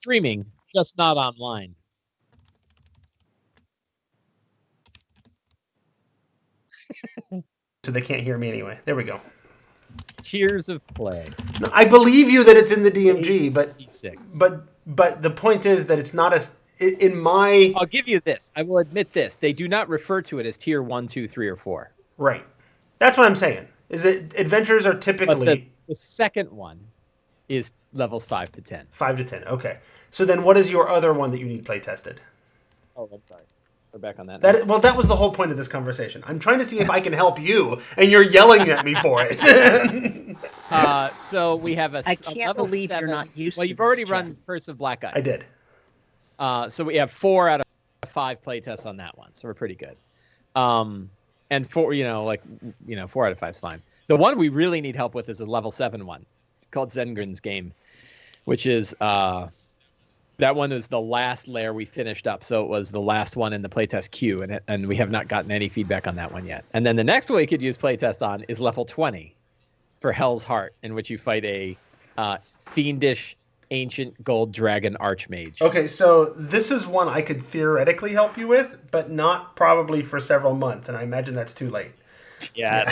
streaming, just not online. So they can't hear me anyway. There we go. Tears of Play. No, I believe you that it's in the DMG, but 86. but the point is that it's not in my. I'll give you this. I will admit this. They do not refer to it as tier 1, 2, 3, or 4. Right. That's what I'm saying. Is that adventures are typically. But the second one is levels 5 to 10. 5 to 10. Okay. So then, what is your other one that you need play tested? Oh, I'm sorry. We're back on that. That was the whole point of this conversation. I'm trying to see if I can help you, and you're yelling at me for it. So we have I can't believe 7. you're not used to Well, you've this, already Chad. run Curse of Black Ice. I did. So we have 4 out of 5 playtests on that one. So we're pretty good. And 4 out of 5 is fine. The one we really need help with is a level 7 one called Zengrin's Game, which is that one is the last layer we finished up. So it was the last one in the playtest queue, and we have not gotten any feedback on that one yet. And then the next one we could use playtest on is level 20 for Hell's Heart, in which you fight a fiendish ancient gold dragon archmage. Okay, so this is one I could theoretically help you with, but not probably for several months, and I imagine that's too late. Yeah.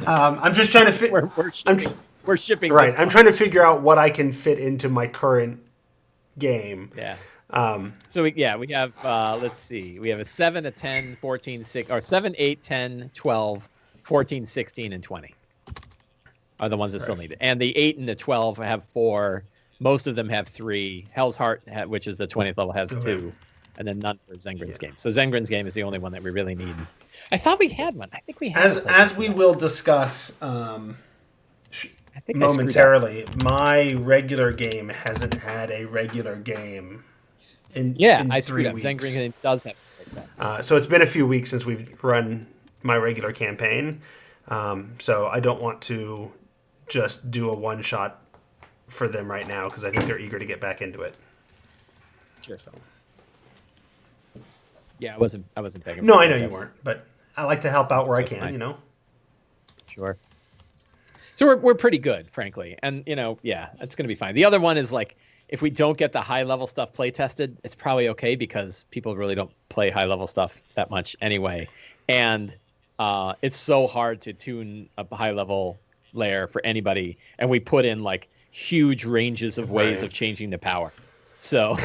I'm just trying to We're shipping. Right. I'm trying to figure out what I can fit into my current game. Yeah. So we have let's see. We have a 7, a 10, 14, 6, or 7, 8, 10, 12, 14, 16, and 20 are the ones that still need it. And the 8 and the 12 have 4. Most of them have 3. Hell's Heart, which is the 20th level, has 2. And then none for Zengrin's Game. So Zengrin's Game is the only one that we really need. I thought we had one. I think we had. As we will discuss momentarily, my regular game hasn't had a regular game in I screwed up. Zengrin's Game does have that. So it's been a few weeks since we've run my regular campaign. So I don't want to just do a one-shot for them right now because I think they're eager to get back into it. Sure. So. Yeah, I wasn't begging. No, I know you weren't, but I like to help out where I can, you know. Sure. So we're pretty good, frankly, and it's going to be fine. The other one is like if we don't get the high level stuff play tested, it's probably okay because people really don't play high level stuff that much anyway, and it's so hard to tune a high level layer for anybody, and we put in like huge ranges of ways of changing the power. So,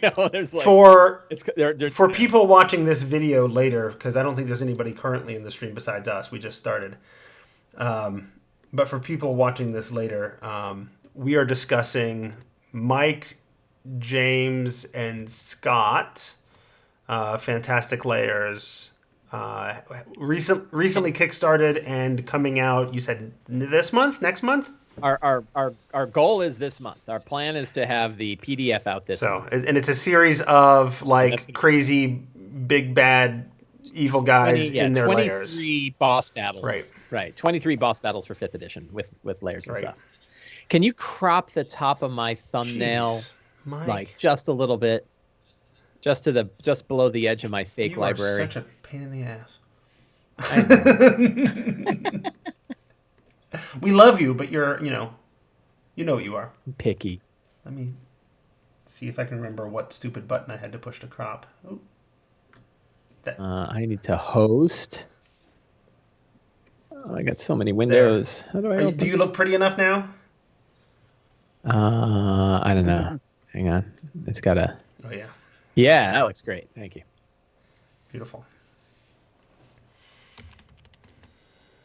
there's like for people watching this video later, because I don't think there's anybody currently in the stream besides us. We just started. But for people watching this later, we are discussing Mike, James, and Scott, Fantastic Layers, recently kickstarted and coming out. You said this month, next month. Our goal is this month. Our plan is to have the PDF out this month. And it's a series of like crazy big bad evil guys in their 23 layers. 23 boss battles. Right. 23 boss battles for 5th edition with layers and stuff. Can you crop the top of my thumbnail like just a little bit? Just below the edge of my fake library. You are such a pain in the ass. We love you, but you're, you know what you are. Picky. Let me see if I can remember what stupid button I had to push to crop. Oh. I need to host. Oh, I got so many windows. How do I? Do you look pretty enough now? I don't know. Hang on. It's got a. Oh yeah. Yeah, that looks great. Thank you. Beautiful.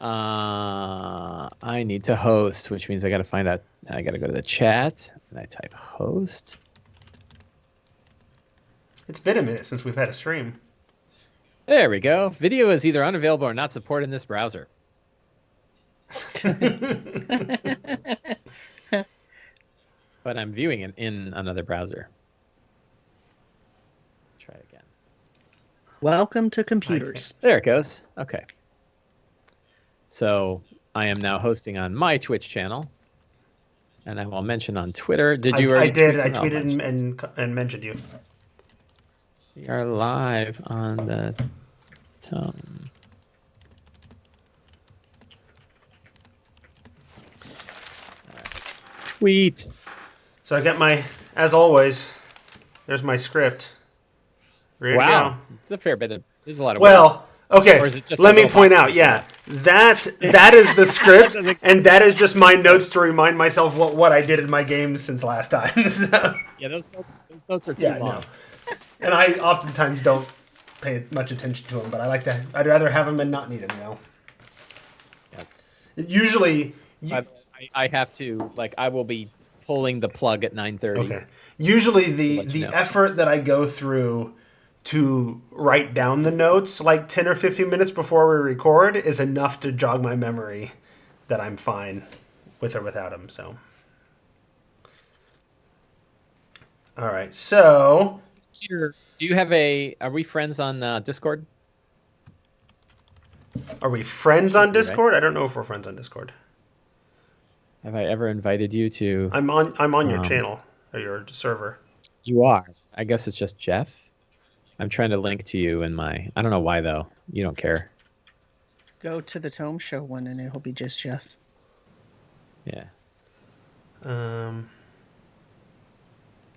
I need to host, which means I got to find out. I got to go to the chat and I type host. It's been a minute since we've had a stream. There we go. Video is either unavailable or not supported in this browser. But I'm viewing it in another browser. Try it again. Welcome to computers. There it goes. Okay. So I am now hosting on my Twitch channel, and I will mention on Twitter. Did you? I did. I tweeted and mentioned you. We are live on the tongue. Tweet. So I got my as always, there's my script. Ready to go. It's a fair bit of. There's a lot of words. Well, okay. Or is it just Let a me little point box? out. Yeah, that is the script, and that is just my notes to remind myself what I did in my games since last time. So. Yeah, those notes are too long. No. And I oftentimes don't pay much attention to them, but I'd rather have them and not need them. Yeah. Usually. I have to I will be pulling the plug at 9:30. Okay. Usually let you the know. effort that I go through to write down the notes 10 or 15 minutes before we record is enough to jog my memory that I'm fine with or without them. So, all right. So, Do you have are we friends on Discord? are we friends on Right. Discord? I don't know if we're friends on Discord. Have I ever invited you to? I'm on your channel or your server. You are. I guess it's just Jeff. I'm trying to link to you in my. I don't know why though. You don't care. Go to the Tome Show one, and it'll be just Jeff. Yeah.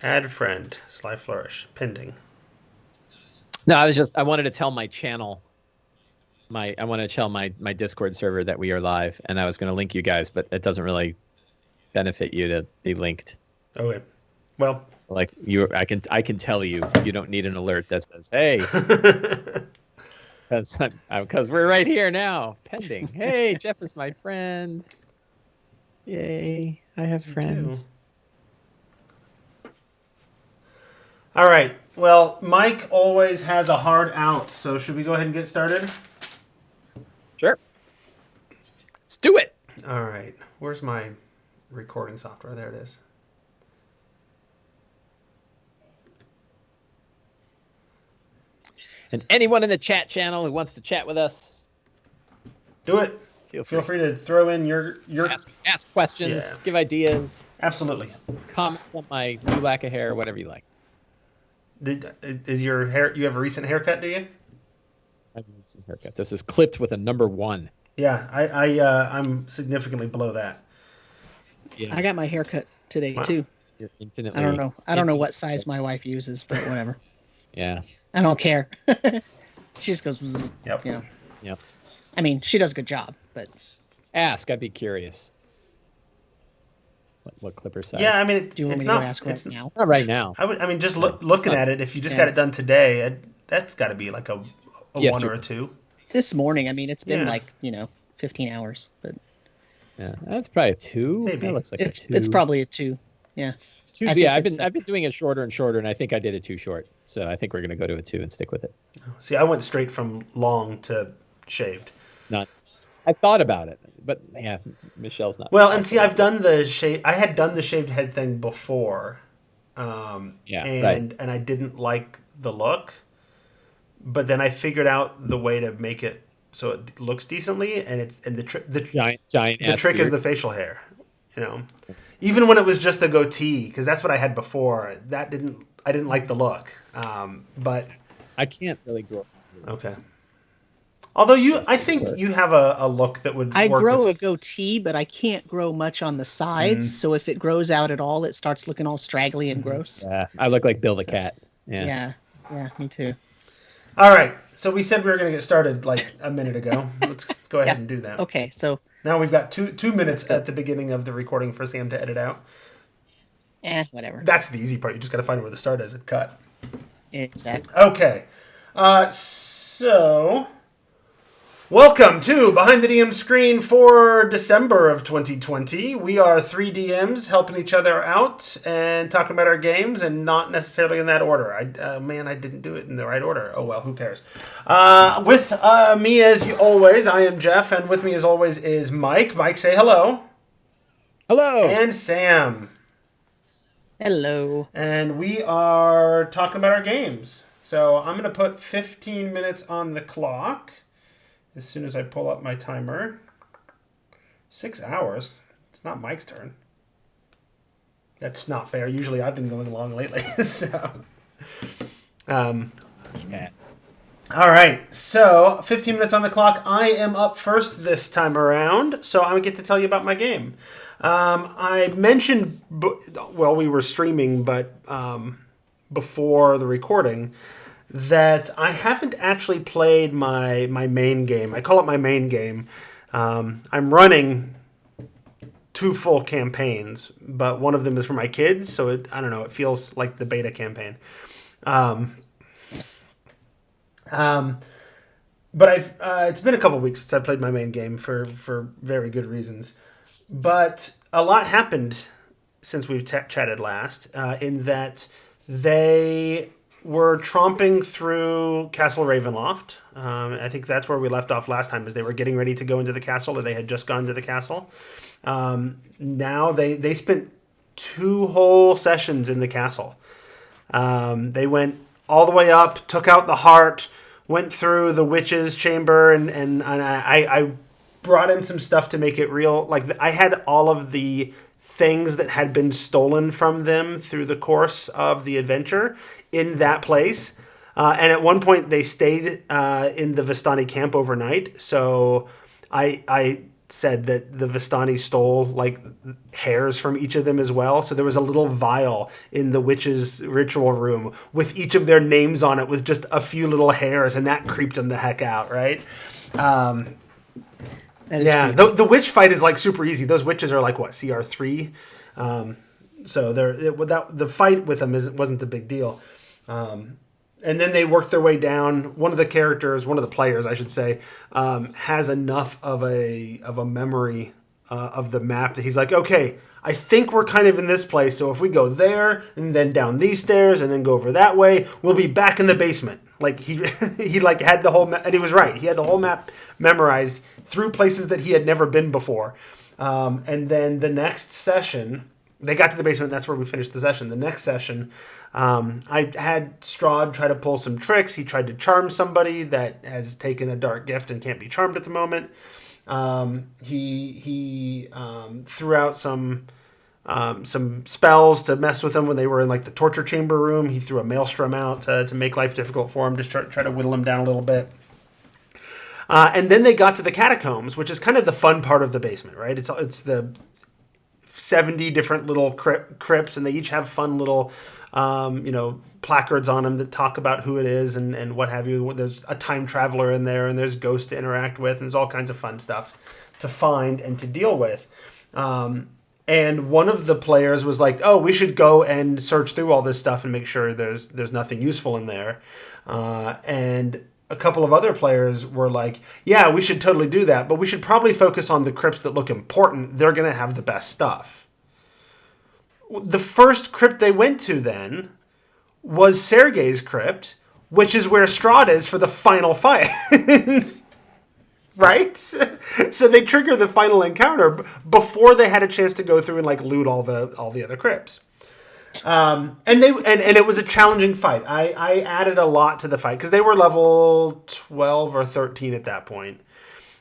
Add friend, Sly Flourish, pending. No, I wanted to tell my channel. I want to tell my Discord server that we are live, and I was going to link you guys, but it doesn't really benefit you to be linked. Okay. Well. I can tell you don't need an alert that says, "Hey," that's because we're right here now, pending. Hey, Jeff is my friend. Yay! I have friends. All right. Well, Mike always has a hard out, so should we go ahead and get started? Sure. Let's do it. All right. Where's my recording software? There it is. And anyone in the chat channel who wants to chat with us, Do it. feel Feel free to throw in your ask questions, Yeah. give ideas, Absolutely. comment on my new lack of hair, whatever you like. Is your hair? You have a recent haircut, do you? I have a recent haircut. This is clipped with a number 1. Yeah, I'm significantly below that. Yeah, I got my haircut today Wow. too. you're infinitely. I don't know. I don't know what size my wife uses, but whatever. Yeah. I don't care. She just goes. Bzz, Yep. You know. Yep. I mean, she does a good job, but Ask. I'd be curious. What clipper size? Yeah, I mean, do you want it's me not. to ask right It's, now? Not right now. I mean, just looking at it. If you just got it done today, that's got to be like a Yes, 1 or you're- a 2. This morning, I mean, it's been Yeah. 15 hours, but Yeah, that's probably a 2. Maybe. That looks like it's a 2. it's probably a 2. Yeah. Two. I think Yeah, it's I've been doing it shorter and shorter, and I think I did it too short. So I think we're gonna go to a 2 and stick with it. See, I went straight from long to shaved. Not. I thought about it, but yeah, Michelle's not. Well, and see, I've done the shave. I had done the shaved head thing before, Yeah, and I didn't like the look. But then I figured out the way to make it so it looks decently, and the giant. the trick is the facial hair. Even when it was just a goatee, because that's what I had before. I didn't like the look. But I can't really grow. okay. Although I think you have a look that would. I work grow with, a goatee, but I can't grow much on the sides. So if it grows out at all, it starts looking all straggly and gross. Yeah, I look like Bill the cat. Yeah. Yeah, me too. All right. So we said we were going to get started like a minute ago. Let's go ahead and do that. Okay, so Now we've got two minutes at the beginning of the recording for Sam to edit out. whatever. That's the easy part. You just got to find where the start is and cut. Exactly. Okay. So welcome to Behind the DM Screen for December of 2020. We are 3 DMs helping each other out and talking about our games, and not necessarily in that order. I didn't do it in the right order. Oh well, who cares? With me as always, I am Jeff, and with me as always is Mike. Mike, say hello. Hello. And Sam. Hello. And we are talking about our games. So I'm going to put 15 minutes on the clock as soon as I pull up my timer. 6 hours? It's not Mike's turn. That's not fair. Usually I've been going along lately. So, Cats. all right. So 15 minutes on the clock. I am up first this time around. So I get to tell you about my game. I mentioned, well, we were streaming, but before the recording, that I haven't actually played my main game. I call it my main game. I'm running 2 full campaigns, but one of them is for my kids, so I don't know, it feels like the beta campaign. But it's been a couple weeks since I played my main game for very good reasons. But a lot happened since we've chatted last, in that they were tromping through Castle Ravenloft. I think that's where we left off last time, is they were getting ready to go into the castle, or they had just gone to the castle. Now they spent 2 whole sessions in the castle. They went all the way up, took out the heart, went through the witch's chamber, and I brought in some stuff to make it real. Like, I had all of the things that had been stolen from them through the course of the adventure in that place. And at one point they stayed in the Vistani camp overnight. So I said that the Vistani stole like hairs from each of them as well. So there was a little vial in the witch's ritual room with each of their names on it with just a few little hairs, and that creeped them the heck out, right? Yeah, the witch fight is like super easy. Those witches are like what, CR3, so the fight with them wasn't the big deal. And then they work their way down. One of the players, I should say, has enough of a memory of the map that he's like, okay, I think we're kind of in this place. So if we go there and then down these stairs and then go over that way, we'll be back in the basement. Like he like had the whole map, and he was right. He had the whole map memorized through places that he had never been before. And then the next session, they got to the basement. That's where we finished the session. The next session, I had Strahd try to pull some tricks. He tried to charm somebody that has taken a dark gift and can't be charmed at the moment. He threw out some spells to mess with them when they were in like the torture chamber room. He threw a maelstrom out to make life difficult for him, just try to whittle him down a little bit. And then they got to the catacombs, which is kind of the fun part of the basement, right? It's the 70 different little crypts, and they each have fun little placards on them that talk about who it is and what have you. There's a time traveler in there, and there's ghosts to interact with, and there's all kinds of fun stuff to find and to deal with. And one of the players was like, oh, we should go and search through all this stuff and make sure there's nothing useful in there. And a couple of other players were like, yeah, we should totally do that, but we should probably focus on the crypts that look important. They're going to have the best stuff. The first crypt they went to then was Sergei's crypt, which is where Strahd is for the final fight. Right? So they trigger the final encounter before they had a chance to go through and like loot all the other crypts. And it was a challenging fight. I added a lot to the fight because they were level 12 or 13 at that point.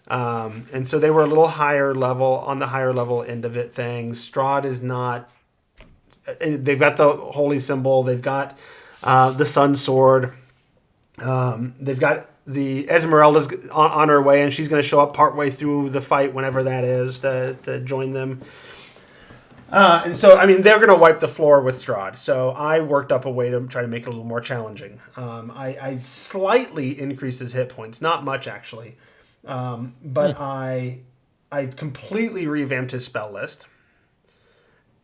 And so they were a little higher level, on the higher level end of it things. Strahd is not. They've got the holy symbol. They've got the sun sword. They've got the Esmeralda's on her way, and she's going to show up partway through the fight, whenever that is, to join them. And so, I mean, they're going to wipe the floor with Strahd. So I worked up a way to try to make it a little more challenging. I slightly increased his hit points, not much actually, but I completely revamped his spell list,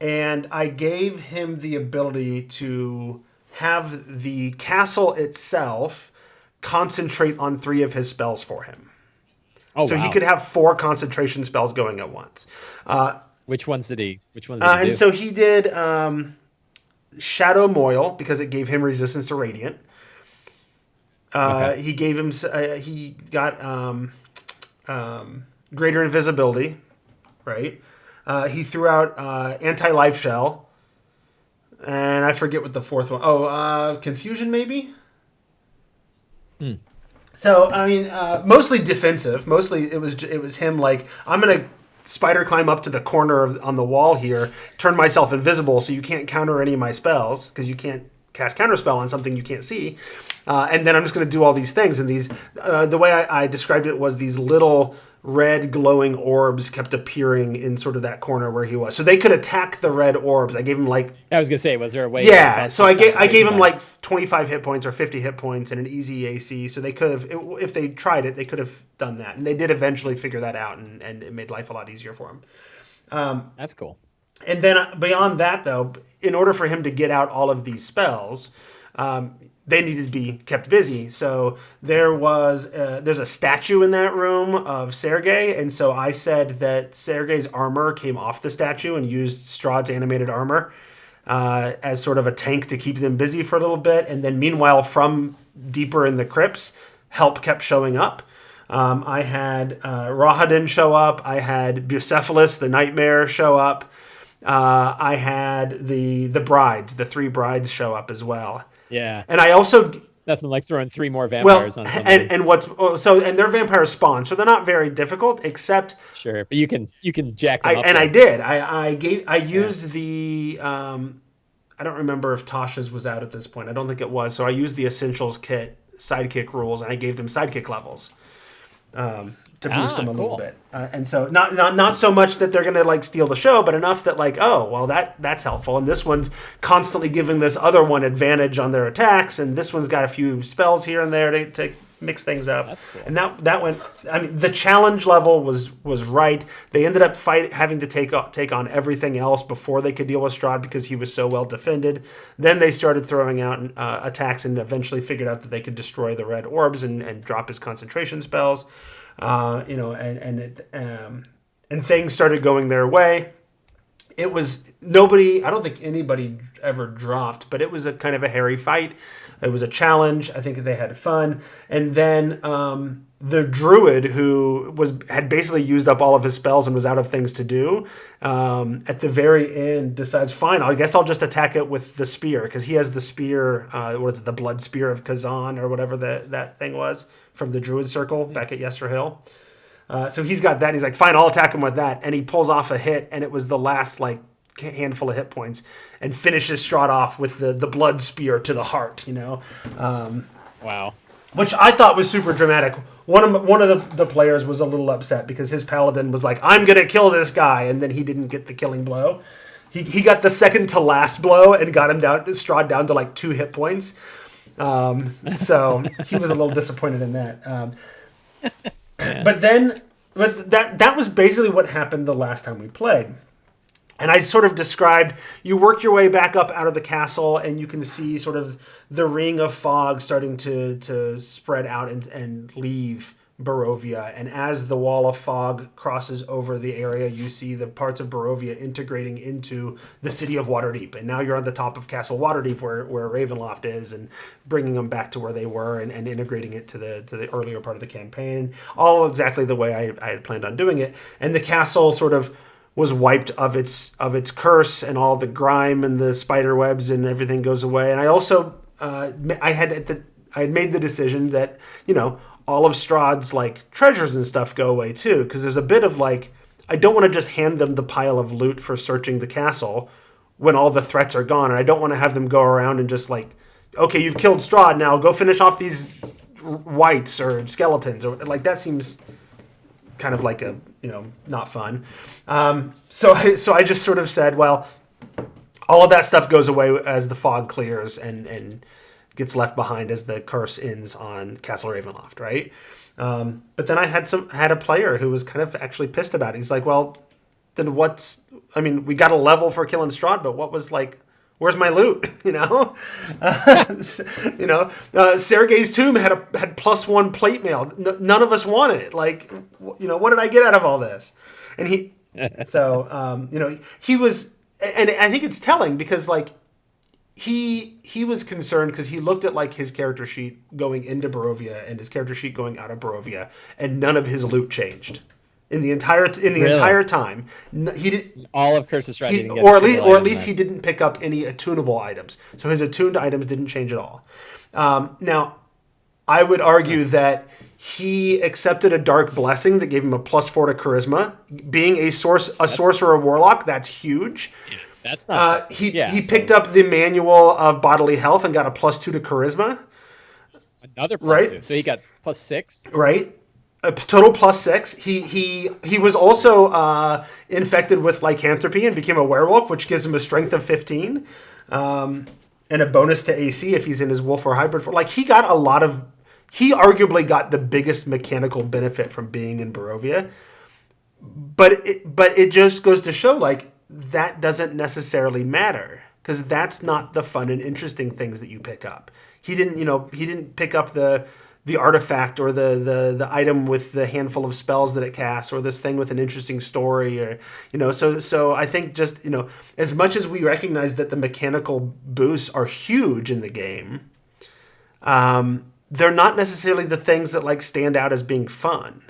and I gave him the ability to have the castle itself concentrate on 3 of his spells for him. Oh, so wow. He could have 4 concentration spells going at once. Which ones did he do? And so he did Shadow Moil, because it gave him resistance to Radiant. Okay. He gave him. He got greater invisibility, right? He threw out anti-life shell, and I forget what the 4th one. Oh, confusion maybe. So I mean, mostly defensive. Mostly it was him like, I'm gonna spider climb up to the corner on the wall here, turn myself invisible so you can't counter any of my spells, because you can't cast counterspell on something you can't see. And then I'm just going to do all these things. And these, the way I described it was these little red glowing orbs kept appearing in sort of that corner where he was. So they could attack the red orbs. I gave him like... I was going to say, was there a way... Yeah, so I gave him like 25 hit points or 50 hit points and an easy AC. So they could have, if they tried it, they could have done that. And they did eventually figure that out, and it made life a lot easier for him. That's cool. And then beyond that, though, in order for him to get out all of these spells... they needed to be kept busy. So there's a statue in that room of Sergei, and so I said that Sergei's armor came off the statue and used Strahd's animated armor as sort of a tank to keep them busy for a little bit. And then meanwhile, from deeper in the crypts, help kept showing up. I had Rahadin show up. I had Bucephalus, the nightmare, show up. I had the brides, the 3 brides show up as well. Yeah, and I also nothing like throwing 3 more vampires on somebody. And they're vampire spawn, so they're not very difficult, except sure, but you can jack them up. And I did. I used the I don't remember if Tasha's was out at this point. I don't think it was. So I used the Essentials kit sidekick rules, and I gave them sidekick levels. To boost them a little bit, and so not so much that they're going to like steal the show, but enough that like, oh well, that's helpful. And this one's constantly giving this other one advantage on their attacks, and this one's got a few spells here and there to mix things up. That's cool. And that went. I mean, the challenge level was right. They ended up having to take on everything else before they could deal with Strahd because he was so well defended. Then they started throwing out attacks and eventually figured out that they could destroy the red orbs and drop his concentration spells. And things started going their way. It was nobody. I don't think anybody ever dropped, but it was a kind of a hairy fight. It was a challenge. I think they had fun. And then the druid, who had basically used up all of his spells and was out of things to do, at the very end decides, fine, I guess I'll just attack it with the spear, because he has the spear. What is it, the blood spear of Kazan or whatever that thing was from the druid circle back at Yester Hill. So he's got that. And he's like, fine, I'll attack him with that. And he pulls off a hit, and it was the last like handful of hit points, and finishes Strahd off with the blood spear to the heart. Wow. Which I thought was super dramatic. One of the players was a little upset because his paladin was like, I'm gonna kill this guy, and then he didn't get the killing blow. He got the second to last blow and got him Strahd down to like 2 hit points. So he was a little disappointed in that. But that was basically what happened the last time we played. And I sort of described, you work your way back up out of the castle, and you can see sort of the ring of fog starting to spread out and leave Barovia. And as the wall of fog crosses over the area, you see the parts of Barovia integrating into the city of Waterdeep. And now you're on the top of Castle Waterdeep, where Ravenloft is, and bringing them back to where they were, and integrating it to the earlier part of the campaign. All exactly the way I had planned on doing it. And the castle sort of was wiped of its curse, and all the grime and the spider webs and everything goes away. And I also I had made the decision that all of Strahd's like treasures and stuff go away too, because there's a bit of like, I don't want to just hand them the pile of loot for searching the castle when all the threats are gone, and I don't want to have them go around and just like, okay, you've killed Strahd, now go finish off these wights or skeletons, or like that seems kind of like a not fun. So I just sort of said, well, all of that stuff goes away as the fog clears and gets left behind as the curse ends on Castle Ravenloft, right? But then I had a player who was kind of actually pissed about it. He's like, well, then we got a level for killing Strahd, but what was like, where's my loot? Sergei's tomb had +1 plate mail. None of us want it. Like, what did I get out of all this? And he was, and I think it's telling because like he was concerned because he looked at like his character sheet going into Barovia and his character sheet going out of Barovia, and none of his loot changed. In the entire time, he did all of Curse of Strahd, or at least he didn't pick up any attunable items. So his attuned items didn't change at all. Now, I would argue that he accepted a dark blessing that gave him a +4 to charisma. Being a sorcerer warlock, that's huge. Yeah, that's not. He picked up the manual of bodily health and got a +2 to charisma. Another +2, so he got +6. Right. a total +6. He was also infected with lycanthropy and became a werewolf, which gives him a strength of 15, and a bonus to AC if he's in his wolf or hybrid form. Like he arguably got the biggest mechanical benefit from being in Barovia. But it just goes to show, like, that doesn't necessarily matter, because that's not the fun and interesting things that you pick up. He didn't pick up the artifact or the item with the handful of spells that it casts, or this thing with an interesting story, or so I think just as much as we recognize that the mechanical boosts are huge in the game, they're not necessarily the things that like stand out as being fun.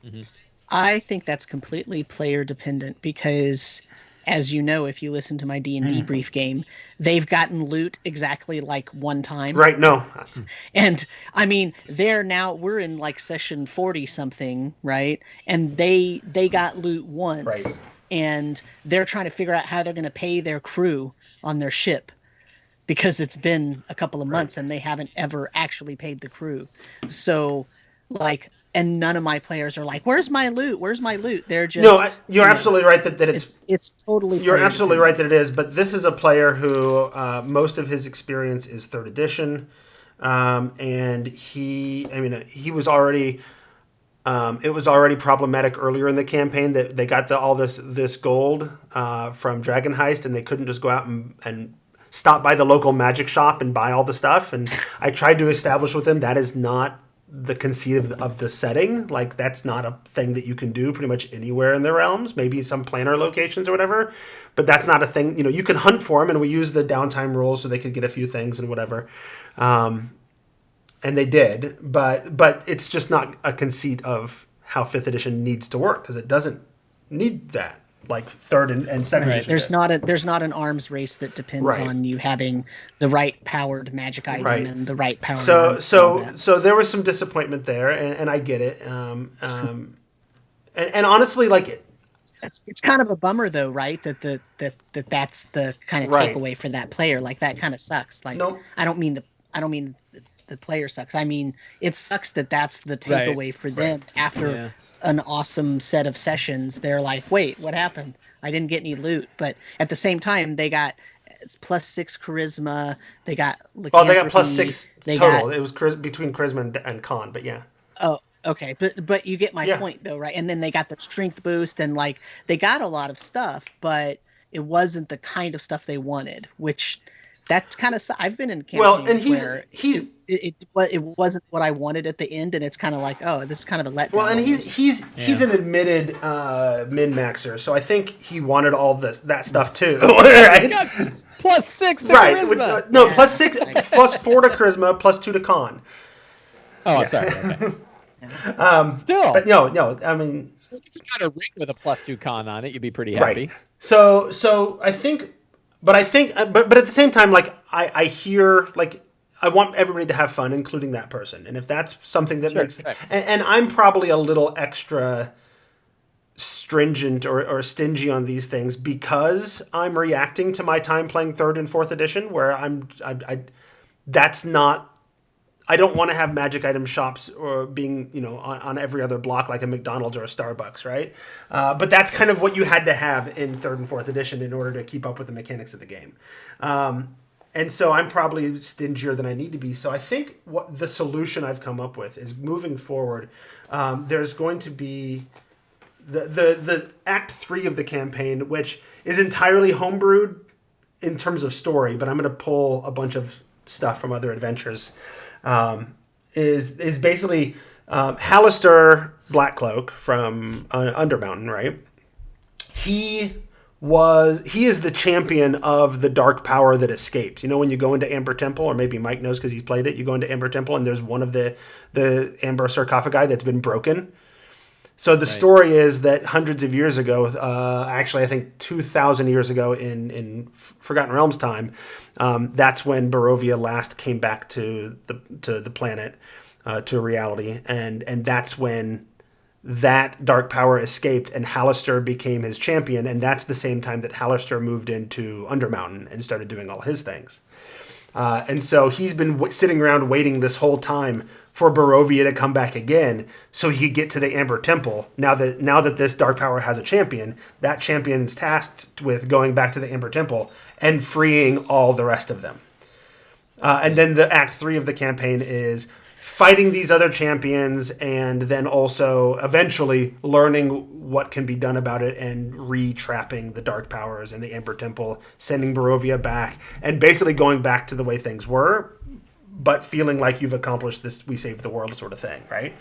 Mm-hmm. I think that's completely player dependent because, as you know, if you listen to my D&D brief game, they've gotten loot exactly like one time. Right, no. And, I mean, we're in like session 40 something, right? And they got loot once. Right. And they're trying to figure out how they're going to pay their crew on their ship because it's been a couple of months and they haven't ever actually paid the crew. So, like... And none of my players are like, "Where's my loot? Where's my loot?" They're just you're absolutely right that it's totally. You're absolutely right that it is. But this is a player who most of his experience is 3rd edition, and he was already. It was already problematic earlier in the campaign that they got all this gold from Dragon Heist, and they couldn't just go out and stop by the local magic shop and buy all the stuff. And I tried to establish with him that is not the conceit of the setting. Like, that's not a thing that you can do pretty much anywhere in the realms, maybe some planner locations or whatever, but that's not a thing. You can hunt for them, and we use the downtime rules so they could get a few things and whatever, and they did, but it's just not a conceit of how 5th edition needs to work, because it doesn't need that like 3rd and 2nd edition. There's not an arms race that depends on you having the right powered magic item and the right power. So there was some disappointment there, and I get it. And honestly, like it's kind of a bummer though, right? That's the kind of takeaway for that player. Like that kind of sucks. Like nope. I don't mean the player sucks. I mean it sucks that's the takeaway for them after. Yeah. An awesome set of sessions. They're like, wait, what happened? I didn't get any loot. But at the same time, they got +6 charisma. They got lycanthropy. They got +6 total. It was between charisma and con, but yeah. Oh, okay. But you get my point though, right? And then they got their strength boost, and like they got a lot of stuff, but it wasn't the kind of stuff they wanted, which that's kind of. I've been in campaigns where it wasn't what I wanted at the end, and it's kind of like, oh, this is kind of a letdown. Well, and he's an admitted min-maxer, so I think he wanted all that stuff too. Right? +6 to charisma. No, +6, +4 to charisma, +2 to con. Oh, sorry. Okay. Still, but no. I mean, if you got a ring with a +2 con on it, you'd be pretty happy. Right. So I think, but at the same time, like I hear like. I want everybody to have fun, including that person. And if that's something that makes... Right. And I'm probably a little extra stringent or stingy on these things because I'm reacting to my time playing 3rd and 4th edition, where that's not... I don't want to have magic item shops or being, on every other block like a McDonald's or a Starbucks, right? But that's kind of what you had to have in 3rd and 4th edition in order to keep up with the mechanics of the game. And so I'm probably stingier than I need to be. So I think what the solution I've come up with is moving forward. There's going to be the Act 3 of the campaign, which is entirely homebrewed in terms of story, but I'm going to pull a bunch of stuff from other adventures. Is basically Hallister Blackcloak from Undermountain, right? He is the champion of the dark power that escaped. When you go into Amber Temple, or maybe Mike knows because he's played it, you go into Amber Temple and there's one of the Amber sarcophagi that's been broken. So the story is that hundreds of years ago, actually I think 2,000 years ago in Forgotten Realms time, that's when Barovia last came back to the planet, to reality, and that's when that dark power escaped and Hallister became his champion, and that's the same time that Hallister moved into Undermountain and started doing all his things. And so he's been sitting around waiting this whole time for Barovia to come back again so he could get to the Amber Temple. Now that this Dark Power has a champion, that champion is tasked with going back to the Amber Temple and freeing all the rest of them. And then the Act 3 of the campaign is fighting these other champions and then also eventually learning what can be done about it and re-trapping the Dark Powers and the Amber Temple, sending Barovia back, and basically going back to the way things were, but feeling like you've accomplished this, we saved the world sort of thing, right?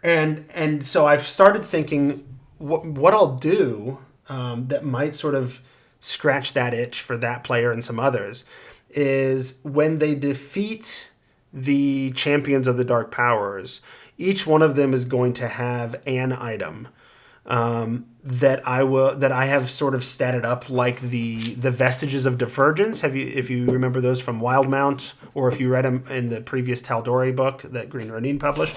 And so I've started thinking what I'll do that might sort of scratch that itch for that player and some others is when they defeat the champions of the Dark Powers, each one of them is going to have an item that I have sort of statted up, like the Vestiges of Divergence. If you remember those from Wildemount, or if you read them in the previous Tal'Dorei book that Green Ronin published,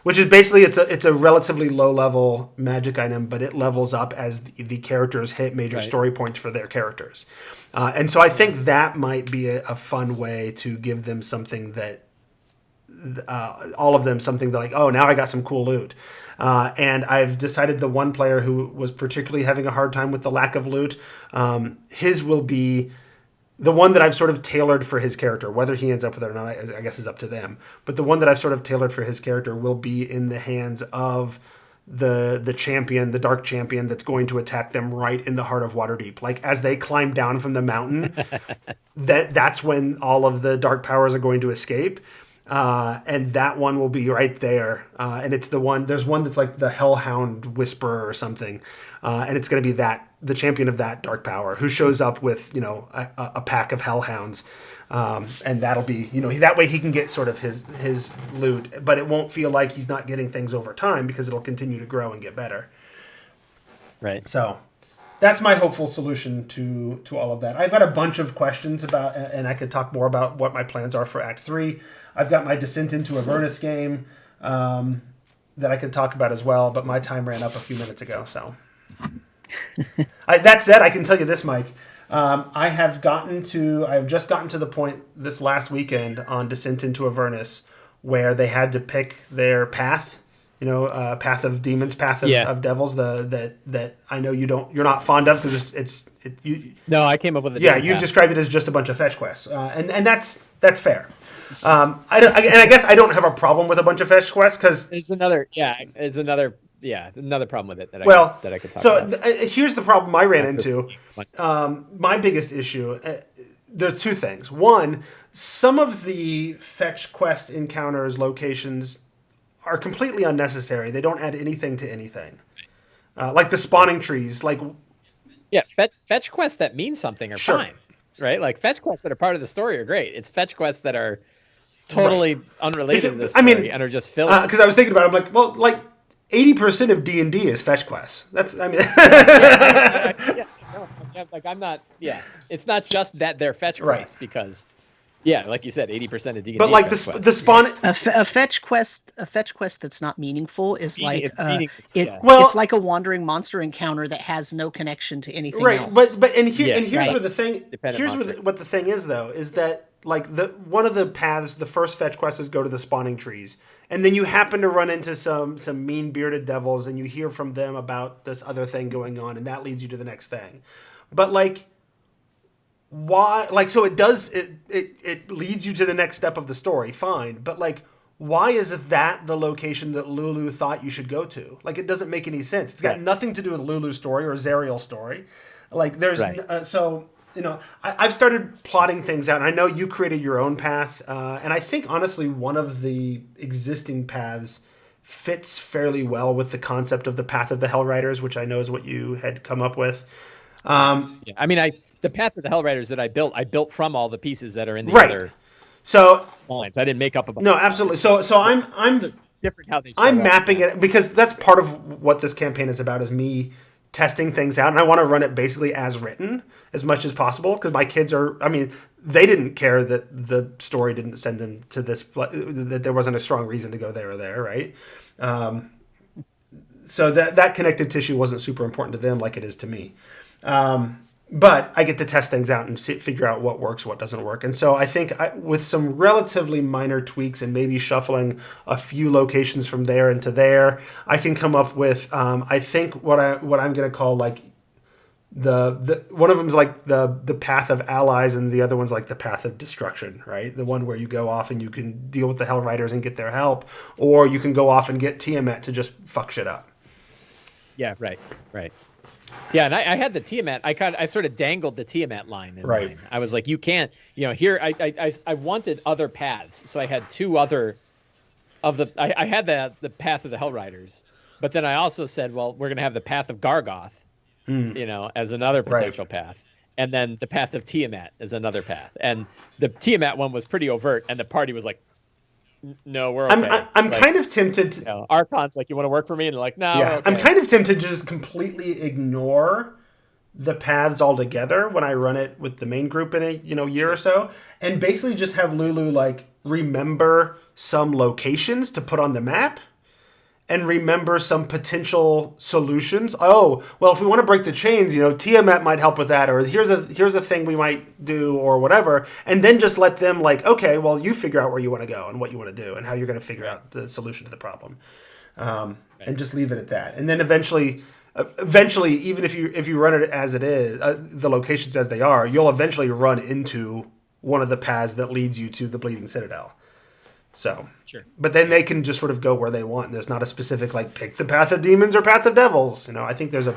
which is basically it's a relatively low level magic item, but it levels up as the characters hit major story points for their characters. And so I think that might be a fun way to give them something that all of them something that like, oh, now I got some cool loot. And I've decided the one player who was particularly having a hard time with the lack of loot, his will be the one that I've sort of tailored for his character. Whether he ends up with it or not, I guess is up to them. But the one that I've sort of tailored for his character will be in the hands of the champion, the dark champion that's going to attack them right in the heart of Waterdeep. Like as they climb down from the mountain, that's when all of the Dark Powers are going to escape. And that one will be right there. And it's the one, there's one that's like the Hellhound Whisperer or something. And it's going to be the champion of that Dark Power who shows up with, a pack of Hellhounds. And that'll be, that way he can get sort of his loot, but it won't feel like he's not getting things over time because it'll continue to grow and get better. Right. So that's my hopeful solution to all of that. I've got a bunch of questions about, and I could talk more about what my plans are for Act 3. I've got my Descent into Avernus game that I could talk about as well, but my time ran up a few minutes ago. So that said, I can tell you this, Mike. I have just gotten to the point this last weekend on Descent into Avernus where they had to pick their path, path of demons, path of devils, that I know you're not fond of because No, I came up with it. Yeah, you've described it as just a bunch of fetch quests, and that's fair. I guess I don't have a problem with a bunch of fetch quests because there's another problem with it that I could talk about. So here's the problem I ran into. My biggest issue, there are two things. One, some of the fetch quest encounters, locations are completely unnecessary. They don't add anything to anything. Like the spawning trees, fetch quests that mean something are fine, right? Like fetch quests that are part of the story are great. It's fetch quests that are totally unrelated to the story and are just filler. Because I was thinking about it, I'm like, well, like 80% of D&D is fetch quests. I'm not. Yeah, it's not just that they're fetch quests because. Yeah, like you said, 80% of D&D. But like the spawn, a fetch quest that's not meaningful is it's like a wandering monster encounter that has no connection to anything else. But here's where the thing. What the thing is though is that like one of the paths, the first fetch quest is go to the spawning trees, and then you happen to run into some mean bearded devils, and you hear from them about this other thing going on, and that leads you to the next thing. But like. Why? Like, so it leads you to the next step of the story, fine. But like, why is that the location that Lulu thought you should go to? Like, it doesn't make any sense. It's got nothing to do with Lulu's story or Zariel's story. Like, there's I've started plotting things out, and I know you created your own path, and I think honestly one of the existing paths fits fairly well with the concept of the Path of the Hellriders, which I know is what you had come up with. The Path of the Hellriders that I built from all the pieces that are in the other lines. I didn't make up a bunch. No, absolutely. So I'm different how they. I'm mapping it because that's part of what this campaign is about. Is me testing things out, and I want to run it basically as written as much as possible because my kids are. I mean, they didn't care that the story didn't send them to this. That there wasn't a strong reason to go there or there, right? So that connective tissue wasn't super important to them like it is to me. but I get to test things out and figure out what works, what doesn't work. And so I think with some relatively minor tweaks and maybe shuffling a few locations from there into there, I can come up with, I think what I'm going to call like the one of them is like the path of allies, and the other one's like the path of destruction, right? The one where you go off and you can deal with the Hell Riders and get their help, or you can go off and get Tiamat to just fuck shit up. Yeah, right. Yeah, and I had the Tiamat. I sort of dangled the Tiamat line in right. mind. I was like, you can't, here I wanted other paths, so I had two other of the. I had the path of the Hell Riders, but then I also said, well, we're gonna have the path of Gargoth, as another potential path, and then the path of Tiamat as another path. And the Tiamat one was pretty overt, and the party was like, no, we're okay. I'm kind of tempted to... Archon's like, you want to work for me? And they're like, no, yeah, okay. I'm kind of tempted to just completely ignore the paths altogether when I run it with the main group in a year or so, and basically just have Lulu like remember some locations to put on the map and remember some potential solutions. Oh, well, if we want to break the chains, Tiamat might help with that, or here's a thing we might do, or whatever, and then just let them like, okay, well, you figure out where you want to go and what you want to do and how you're going to figure out the solution to the problem, and just leave it at that. And then eventually, even if you run it as it is, the locations as they are, you'll eventually run into one of the paths that leads you to the Bleeding Citadel. So, sure. But then they can just sort of go where they want. There's not a specific like pick the path of demons or path of devils. I think there's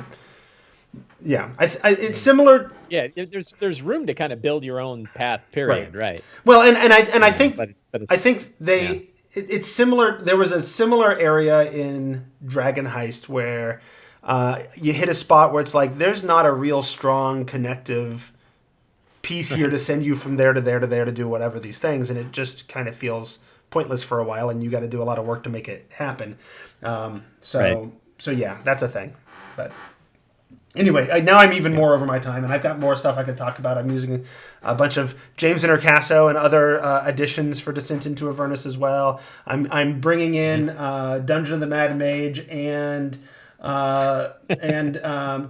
it's similar. Yeah, there's room to kind of build your own path. Period. Right. Well, and I think but I think it's similar. There was a similar area in Dragon Heist where you hit a spot where it's like there's not a real strong connective piece here to send you from there to there to there to do whatever these things, and it just kind of feels pointless for a while, and you got to do a lot of work to make it happen. So yeah, that's a thing. But anyway, now I'm even more over my time, and I've got more stuff I could talk about. I'm using a bunch of James Intercasso and other additions for Descent into Avernus as well. I'm bringing in Dungeon of the Mad Mage and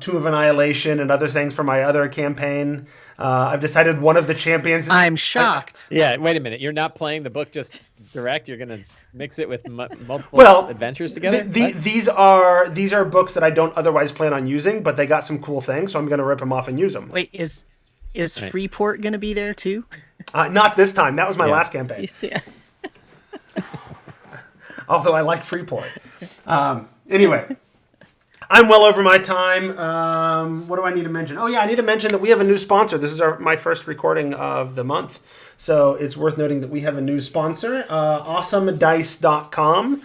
Tomb of Annihilation and other things for my other campaign. I've decided one of the champions. I'm shocked. Yeah, wait a minute. You're not playing the book just direct. You're gonna mix it with multiple adventures together. These are books that I don't otherwise plan on using, but they got some cool things, so I'm gonna rip them off and use them. Wait, is Freeport gonna be there too? Not this time. That was my last campaign. Yeah. Although I like Freeport. Anyway. I'm well over my time. What do I need to mention? Oh, yeah, I need to mention that we have a new sponsor. This is my first recording of the month. So it's worth noting that we have a new sponsor. AwesomeDice.com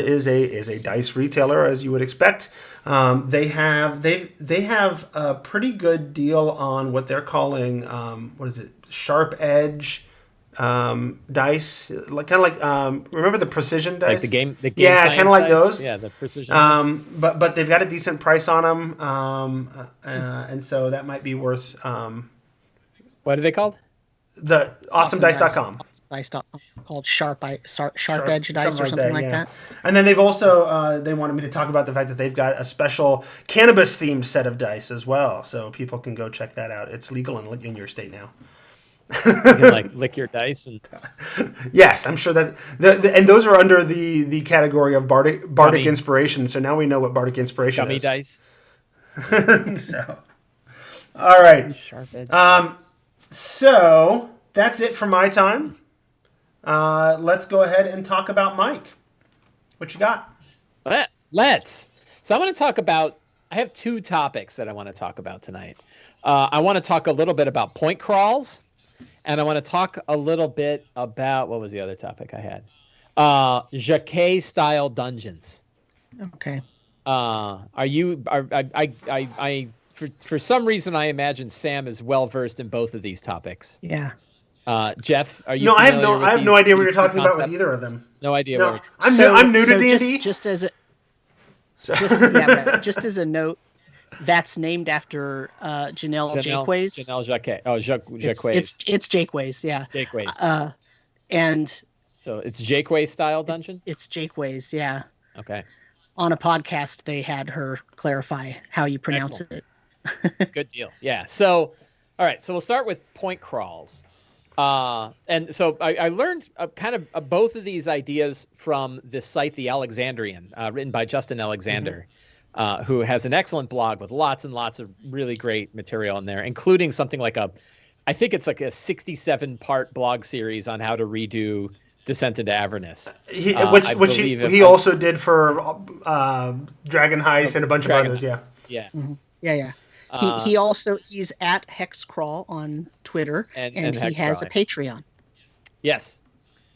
is a dice retailer, as you would expect. They have a pretty good deal on what they're calling, Sharp Edge dice, like kind of like remember the precision dice, like the game yeah, kind of like dice? those. Yeah, the precision. But they've got a decent price on them, and so that might be worth. What are they called? The AwesomeDice.com. Dice.com, called Sharp Edge Dice or something like that. And then they've also they wanted me to talk about the fact that they've got a special cannabis themed set of dice as well, so people can go check that out. It's legal in your state now. You can like lick your dice and yes, I'm sure that and those are under the category of bardic inspiration. So now we know what bardic inspiration is. Dice. So, all right. Sharp edge. So that's it for my time. Let's go ahead and talk about Mike. What you got? Let's. So I want to talk about. I have two topics that I want to talk about tonight. I want to talk a little bit about point crawls. And I want to talk a little bit about, what was the other topic I had? Jacquet style dungeons. Okay. For some reason I imagine Sam is well versed in both of these topics. Yeah. Jeff, are you? No, I have no idea what you're talking about with either of them. No idea. No, I'm new to D&D. Just as a note, that's named after Janelle Jaquays. Janelle Jacquet. Oh, Jaquays. It's Jaquays, yeah. Jaquays. And so it's Jaquays style dungeon? It's Jaquays, yeah. Okay. On a podcast, they had her clarify how you pronounce it. Good deal. Yeah. So, all right. So we'll start with point crawls. And so I learned kind of both of these ideas from this site, The Alexandrian, written by Justin Alexander, who has an excellent blog with lots and lots of really great material in there, including something like I think it's like a 67-part blog series on how to redo Descent into Avernus. Which he also did for Dragon Heist and a bunch of others. Yeah. Yeah. Mm-hmm. Yeah. He's at Hexcrawl on Twitter, and he has a Patreon. Yes.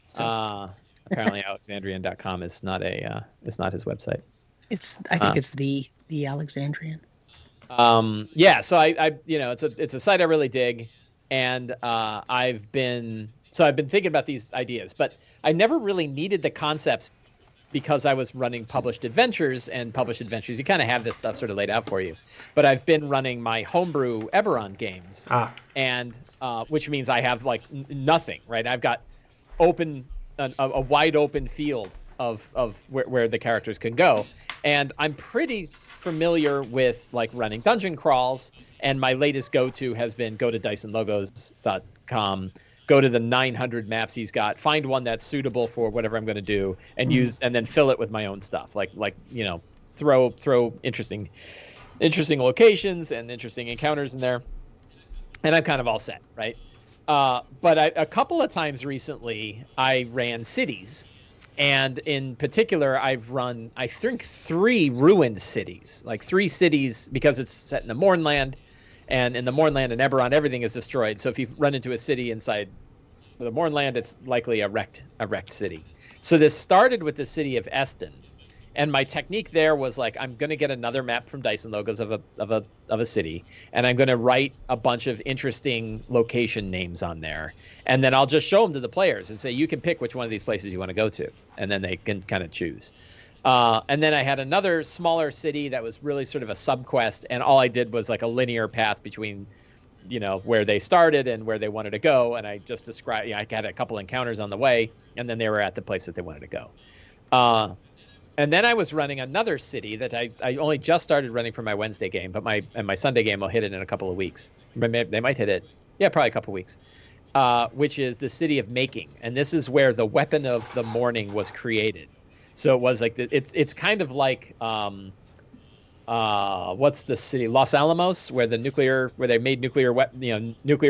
So. Apparently Alexandrian.com is not it's not his website. I think it's the Alexandrian. Yeah. So I it's a site I really dig, and I've been thinking about these ideas, but I never really needed the concepts because I was running published adventures, and published adventures, you kind of have this stuff sort of laid out for you. But I've been running my homebrew Eberron games, and which means I have like nothing, right? I've got a wide open field of where the characters can go, and I'm pretty familiar with like running dungeon crawls. And my latest go-to has been go to DysonLogos.com. Go to the 900 maps he's got, find one that's suitable for whatever I'm going to do, and and then fill it with my own stuff. Like throw interesting locations and interesting encounters in there, and I'm kind of all set, right? But a couple of times recently, I ran cities, and in particular, I've run, I think, 3 ruined cities, like 3 cities, because it's set in the Mournland. And in the Mournland and Eberron, everything is destroyed. So if you run into a city inside the Mournland, it's likely a wrecked city. So this started with the city of Eston, and my technique there was like, I'm going to get another map from Dyson Logos of a city, and I'm going to write a bunch of interesting location names on there, and then I'll just show them to the players and say, you can pick which one of these places you want to go to, and then they can kind of choose. And then I had another smaller city that was really sort of a subquest, and all I did was like a linear path between, where they started and where they wanted to go. And I just described, I had a couple encounters on the way, and then they were at the place that they wanted to go. And then I was running another city that I only just started running for my Wednesday game, but my Sunday game will hit it in a couple of weeks. They might hit it. Yeah, probably a couple of weeks. Which is the city of Making. And this is where the weapon of the morning was created. So it was like it's kind of like what's the city, Los Alamos, where they made nuclear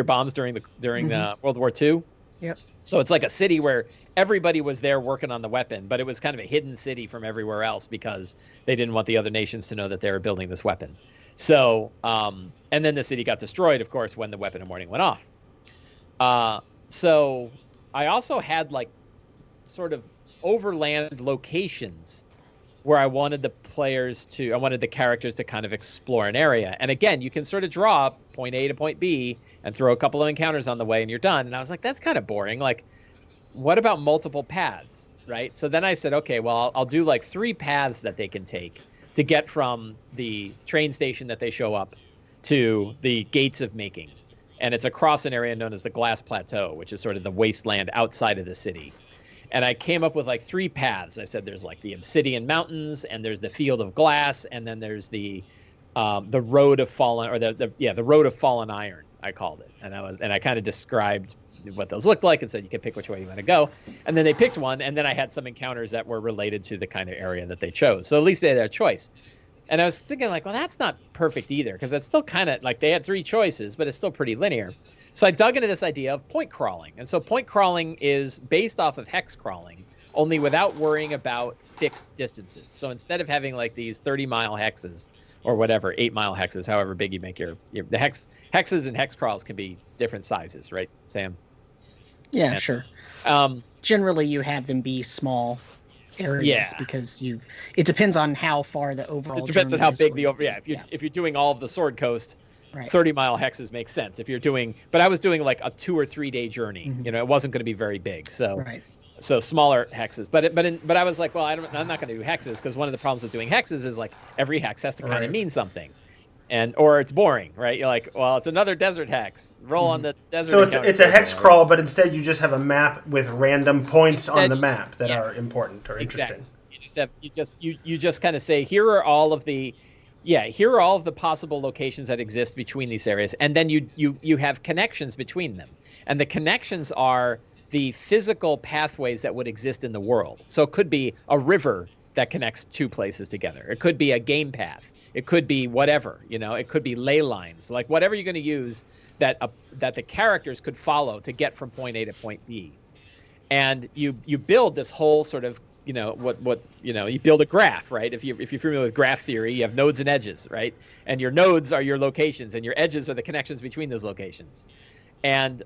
bombs during the World War II. Yep. So it's like a city where everybody was there working on the weapon, but it was kind of a hidden city from everywhere else because they didn't want the other nations to know that they were building this weapon. So and then the city got destroyed, of course, when the weapon of morning went off. So I also had like sort of overland locations where I wanted the characters to kind of explore an area. And again, you can sort of draw point A to point B and throw a couple of encounters on the way and you're done. And I was like, that's kind of boring. Like, what about multiple paths, right? So then I said, okay, well, I'll do like 3 paths that they can take to get from the train station that they show up to the Gates of Making. And it's across an area known as the Glass Plateau, which is sort of the wasteland outside of the city. And I came up with like 3 paths. I said there's like the Obsidian Mountains, and there's the Field of Glass, and then there's the Road of Fallen, or the Road of Fallen Iron, I called it. And I kind of described what those looked like and said you can pick which way you want to go. And then they picked one, and then I had some encounters that were related to the kind of area that they chose. So at least they had a choice. And I was thinking like, well, that's not perfect either, because it's still kind of like they had 3 choices, but it's still pretty linear. So I dug into this idea of point crawling. And so point crawling is based off of hex crawling, only without worrying about fixed distances. So instead of having like these 30-mile hexes or whatever, 8-mile hexes, however big you make the hexes and hex crawls can be different sizes, right, Sam? Yeah, and, sure. Generally, you have them be small areas because it depends on how far the overall. It depends on how big if you're doing all of the Sword Coast. Right. 30-mile hexes makes sense. But I was doing like a 2 or 3 day journey. Mm-hmm. It wasn't going to be very big. So, so smaller hexes. But I was like, well, I'm not going to do hexes, because one of the problems with doing hexes is like every hex has to kind of mean something, or it's boring, right? You're like, well, it's another desert hex. Roll on the desert. So it's a hex crawl, but instead you just have a map with random points on the map that are important or interesting. Exactly. You just kind of say, here are all of the yeah, here are all of the possible locations that exist between these areas, and then you have connections between them, and the connections are the physical pathways that would exist in the world. So it could be a river that connects two places together. It could be a game path. It could be whatever, it could be ley lines, like whatever you're going to use that the characters could follow to get from point A to point B. And you build this whole sort of, you build a graph, right? If you're familiar with graph theory, you have nodes and edges, right? And your nodes are your locations, and your edges are the connections between those locations. And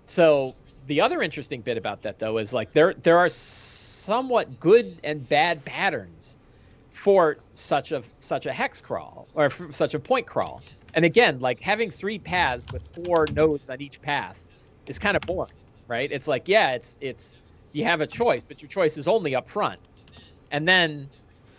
so the other interesting bit about that, though, is like there are somewhat good and bad patterns for such a hex crawl or for such a point crawl. And again, like having 3 paths with 4 nodes on each path is kind of boring, right? It's like, yeah, it's you have a choice, but your choice is only up front. And then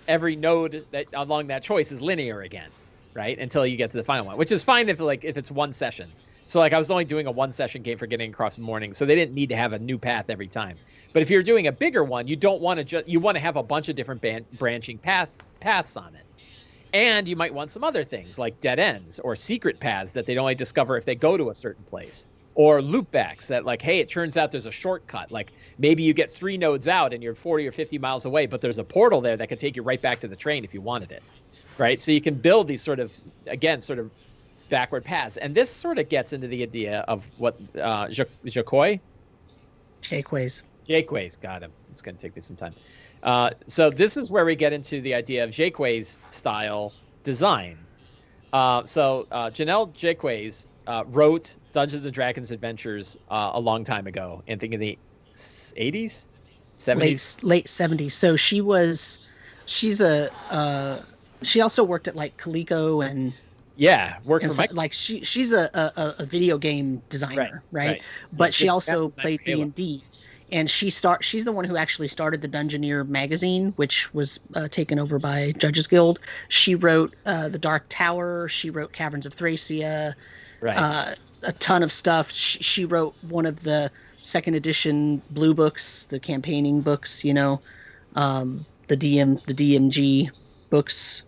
every node that along that choice is linear again, right? Until you get to the final one, which is fine if it's one session. So like I was only doing a 1-session game for Getting Across Morning, so they didn't need to have a new path every time. But if you're doing a bigger one, you don't want to you want to have a bunch of different branching paths on it. And you might want some other things like dead ends or secret paths that they'd only discover if they go to a certain place. Or loopbacks that like, hey, it turns out there's a shortcut. Like maybe you get 3 nodes out and you're 40 or 50 miles away, but there's a portal there that could take you right back to the train if you wanted it, right? So you can build these sort of backward paths. And this sort of gets into the idea of what Jaquays, got him. It's going to take me some time. So this is where we get into the idea of Jaquays style design. Janelle Jaquays wrote Dungeons and Dragons Adventures a long time ago, I think in the 80s, 70s, late 70s. So she also worked at like Coleco and worked for Mike. Like she's a video game designer, right? But she also played D&D. And she's the one who actually started the Dungeoneer magazine, which was taken over by Judges Guild. She wrote The Dark Tower. She wrote Caverns of Thracia. Right. A ton of stuff. She wrote one of the 2nd edition blue books, the campaigning books. The DMG books.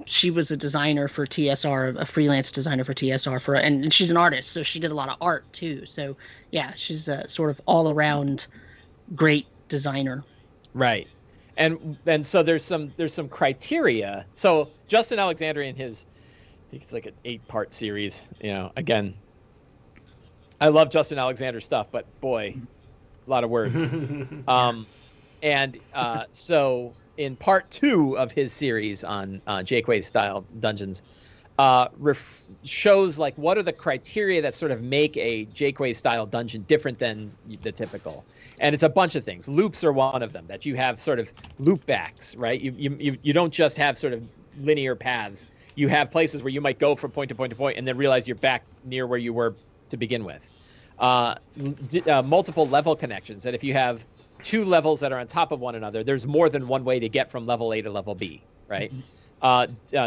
She was a designer for TSR, a freelance designer for TSR and she's an artist, so she did a lot of art too. So yeah, she's a sort of all around great designer. Right. And so there's some criteria. So Justin Alexander in his, I think it's like an 8-part series, again, I love Justin Alexander stuff, but boy, a lot of words. So in part 2 of his series on Jaquays style dungeons, shows like what are the criteria that sort of make a Jaquays style dungeon different than the typical. And it's a bunch of things. Loops are one of them, that you have sort of loop backs, right? You don't just have sort of linear paths. You have places where you might go from point to point to point and then realize you're back near where you were to begin with. Multiple level connections, that if you have 2 levels that are on top of one another, there's more than one way to get from level A to level B, right?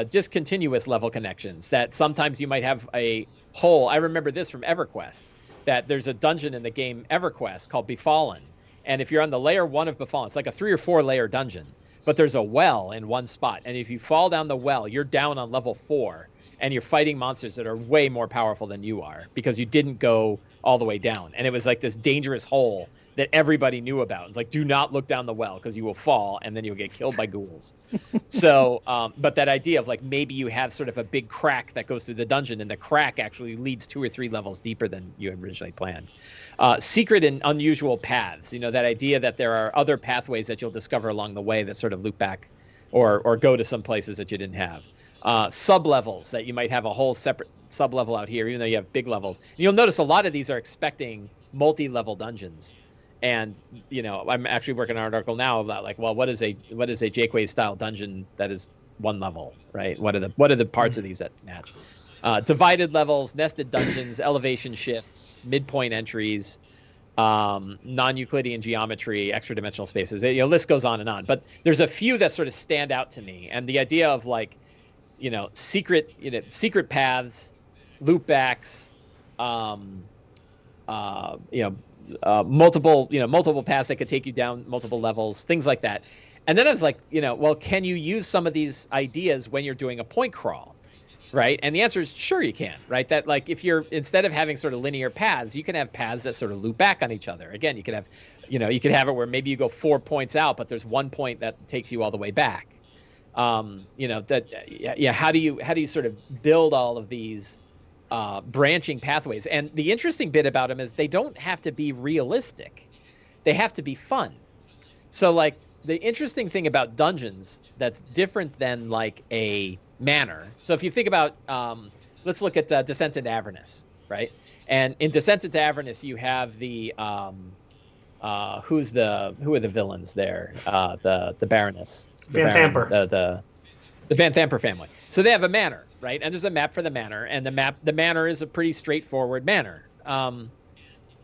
Discontinuous level connections, that sometimes you might have a hole. I remember this from EverQuest, that there's a dungeon in the game EverQuest called Befallen. And if you're on the layer 1 of Befallen, it's like a 3 or 4 layer dungeon, but there's a well in one spot. And if you fall down the well, you're down on level 4 and you're fighting monsters that are way more powerful than you are because you didn't go all the way down. And it was like this dangerous hole that everybody knew about. It's like, do not look down the well because you will fall and then you'll get killed by ghouls. So, but that idea of like maybe you have sort of a big crack that goes through the dungeon and the crack actually leads 2 or 3 levels deeper than you originally planned. Secret and unusual paths, that idea that there are other pathways that you'll discover along the way that sort of loop back or go to some places that you didn't have. Sub-levels, that you might have a whole separate sub-level out here, even though you have big levels. And you'll notice a lot of these are expecting multi-level dungeons. And I'm actually working on an article now about like, well, what is a Jaquays style dungeon that is 1 level, right? What are the parts of these that match? Divided levels, nested dungeons, elevation shifts, midpoint entries, non-Euclidean geometry, extra dimensional spaces. List goes on and on. But there's a few that sort of stand out to me, and the idea of like, secret paths, loopbacks, multiple paths that could take you down multiple levels, things like that. And then I was like, well, can you use some of these ideas when you're doing a point crawl? Right. And the answer is sure you can. Right. That like if you're instead of having sort of linear paths, you can have paths that sort of loop back on each other. Again, you could have, you could have it where maybe you go 4 points out, but there's one point that takes you all the way back. How do you sort of build all of these branching pathways? And the interesting bit about them is they don't have to be realistic. They have to be fun. So like the interesting thing about dungeons that's different than like a manor. So if you think about, let's look at Descent into Avernus, right? And in Descent into Avernus, you have the who are the villains there? The Baroness, Van Thamper, the Van Thamper family. So they have a manor, right? And there's a map for the manor, and the manor is a pretty straightforward manor.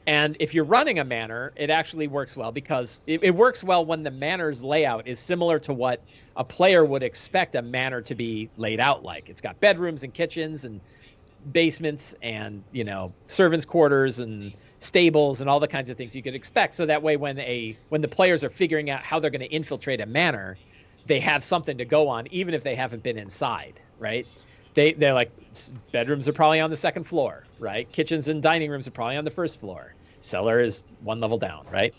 And if you're running a manor, it actually works well because it works well when the manor's layout is similar to what a player would expect a manor to be laid out like. It's got bedrooms and kitchens and basements and, servants' quarters and stables and all the kinds of things you could expect. So that way when the players are figuring out how they're going to infiltrate a manor, they have something to go on, even if they haven't been inside, right? They're like, bedrooms are probably on the second floor, right? Kitchens and dining rooms are probably on the first floor. Cellar is one level down, right?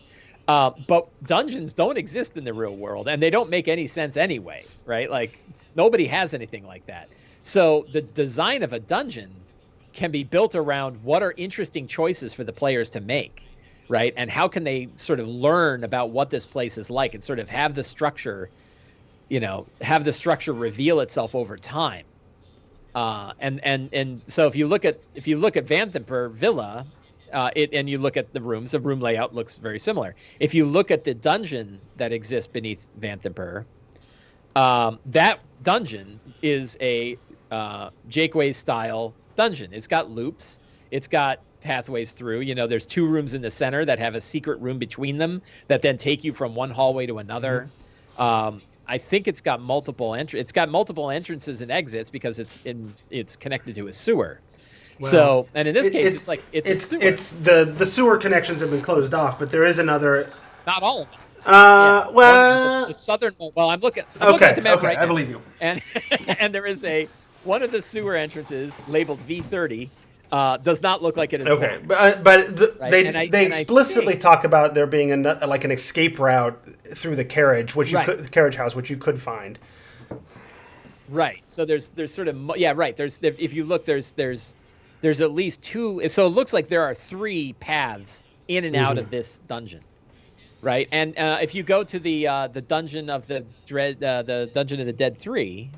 But dungeons don't exist in the real world, and they don't make any sense anyway, right? Like, nobody has anything like that. So the design of a dungeon can be built around what are interesting choices for the players to make, right? And how can they sort of learn about what this place is like and sort of have the structure, reveal itself over time. And so if you look at Vanthampur Villa, and you look at the room layout looks very similar. If you look at the dungeon that exists beneath Vanthampur, that dungeon is a Jakeways style dungeon. It's got loops. It's got pathways through. There's 2 rooms in the center that have a secret room between them that then take you from one hallway to another. Mm-hmm. I think it's got multiple entrances and exits because it's connected to a sewer. Well, so, and in this case, it's a sewer. It's the sewer connections have been closed off, but there is another. Not all of them. Well, the southern. Well, I'm looking at the map right now. I believe you. And there is one of the sewer entrances labeled V30. Does not look like it is. Okay, but right? they explicitly talk about there being an escape route through the carriage, the carriage house, which you could find. Right. So there's sort of right. If you look, there's at least 2. So it looks like there are 3 paths in and out of this dungeon, right? And if you go to the dungeon of the dungeon of the Dead 3.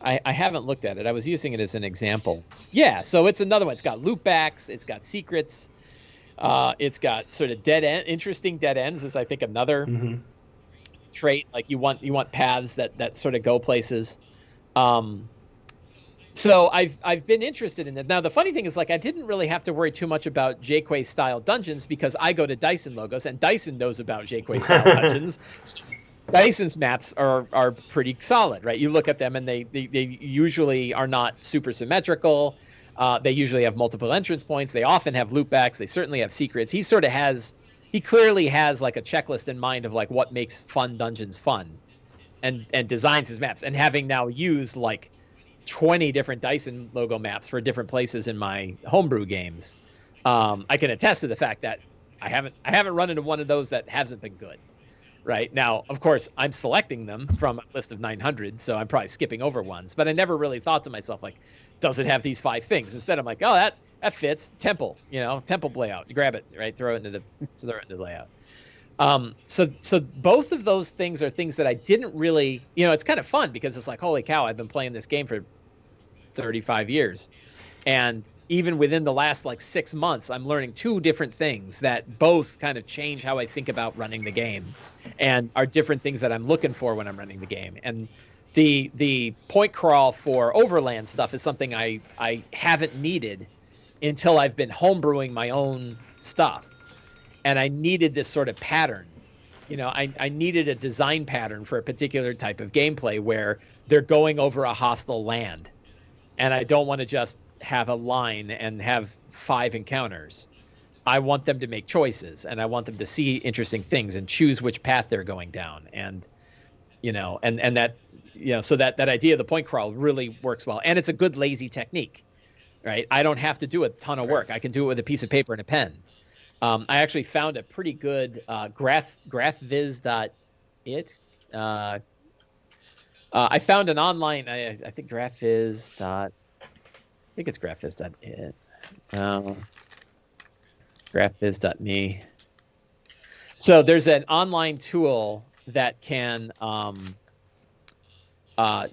I haven't looked at it. I was using it as an example. Yeah, so it's another one. It's got loopbacks. It's got secrets. It's got sort of interesting dead ends is I think another trait. Like you want paths that sort of go places. So I've been interested in it. Now the funny thing is like I didn't really have to worry too much about Jaquay style dungeons because I go to Dyson Logos and Dyson knows about Jaquay style dungeons. Dyson's maps are pretty solid, right? You look at them and they usually are not super symmetrical. They usually have multiple entrance points. They often have loopbacks. They certainly have secrets. He clearly has like a checklist in mind of like what makes fun dungeons fun and designs his maps. And having now used like 20 different Dyson logo maps for different places in my homebrew games, I can attest to the fact that I haven't run into one of those that hasn't been good. Right now, of course, I'm selecting them from a list of 900, so I'm probably skipping over ones. But I never really thought to myself, like, does it have these 5 things? Instead, I'm like, oh, that fits. Temple, temple layout. You grab it, right? Throw it into the layout. So both of those things are things that I didn't really, it's kind of fun because it's like, holy cow, I've been playing this game for 35 years, and even within the last 6 months, I'm learning 2 different things that both kind of change how I think about running the game and are different things that I'm looking for when I'm running the game. And the point crawl for overland stuff is something I haven't needed until I've been homebrewing my own stuff. And I needed this sort of pattern. I needed a design pattern for a particular type of gameplay where they're going over a hostile land. And I don't want to just have a line and have 5 encounters. I want them to make choices, and I want them to see interesting things and choose which path they're going down. And and that, so that idea of the point crawl really works well. And it's a good lazy technique, right? I don't have to do a ton of work. I can do it with a piece of paper and a pen. I actually found a pretty good graphviz.it. I found an online, I think graphviz. I think it's graphviz.it. Graphviz.me. So there's an online tool that can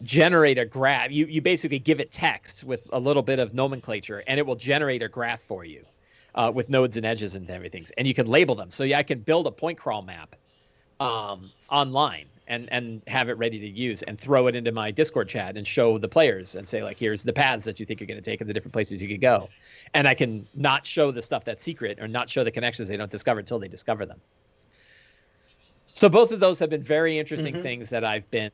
generate a graph. You basically give it text with a little bit of nomenclature, and it will generate a graph for you with nodes and edges and everything. And you can label them. So I can build a point crawl map online and have it ready to use and throw it into my Discord chat and show the players and say, like, here's the paths that you think you're going to take and the different places you could go. And I can not show the stuff that's secret or not show the connections they don't discover until they discover them. So both of those have been very interesting things that I've been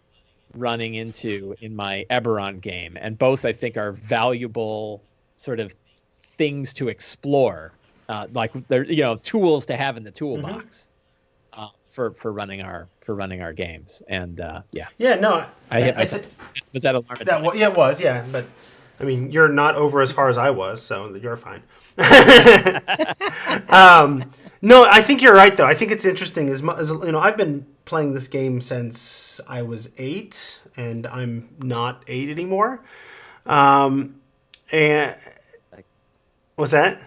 running into in my Eberron game. And both, I think, are valuable sort of things to explore, like they're, tools to have in the toolbox. For running our games. And no, was that alarm? It was, yeah. But I mean, you're not over as far as I was, so you're fine. No, I think you're right though. I think it's interesting as I've been playing this game since I was 8, and I'm not 8 anymore. And what's that?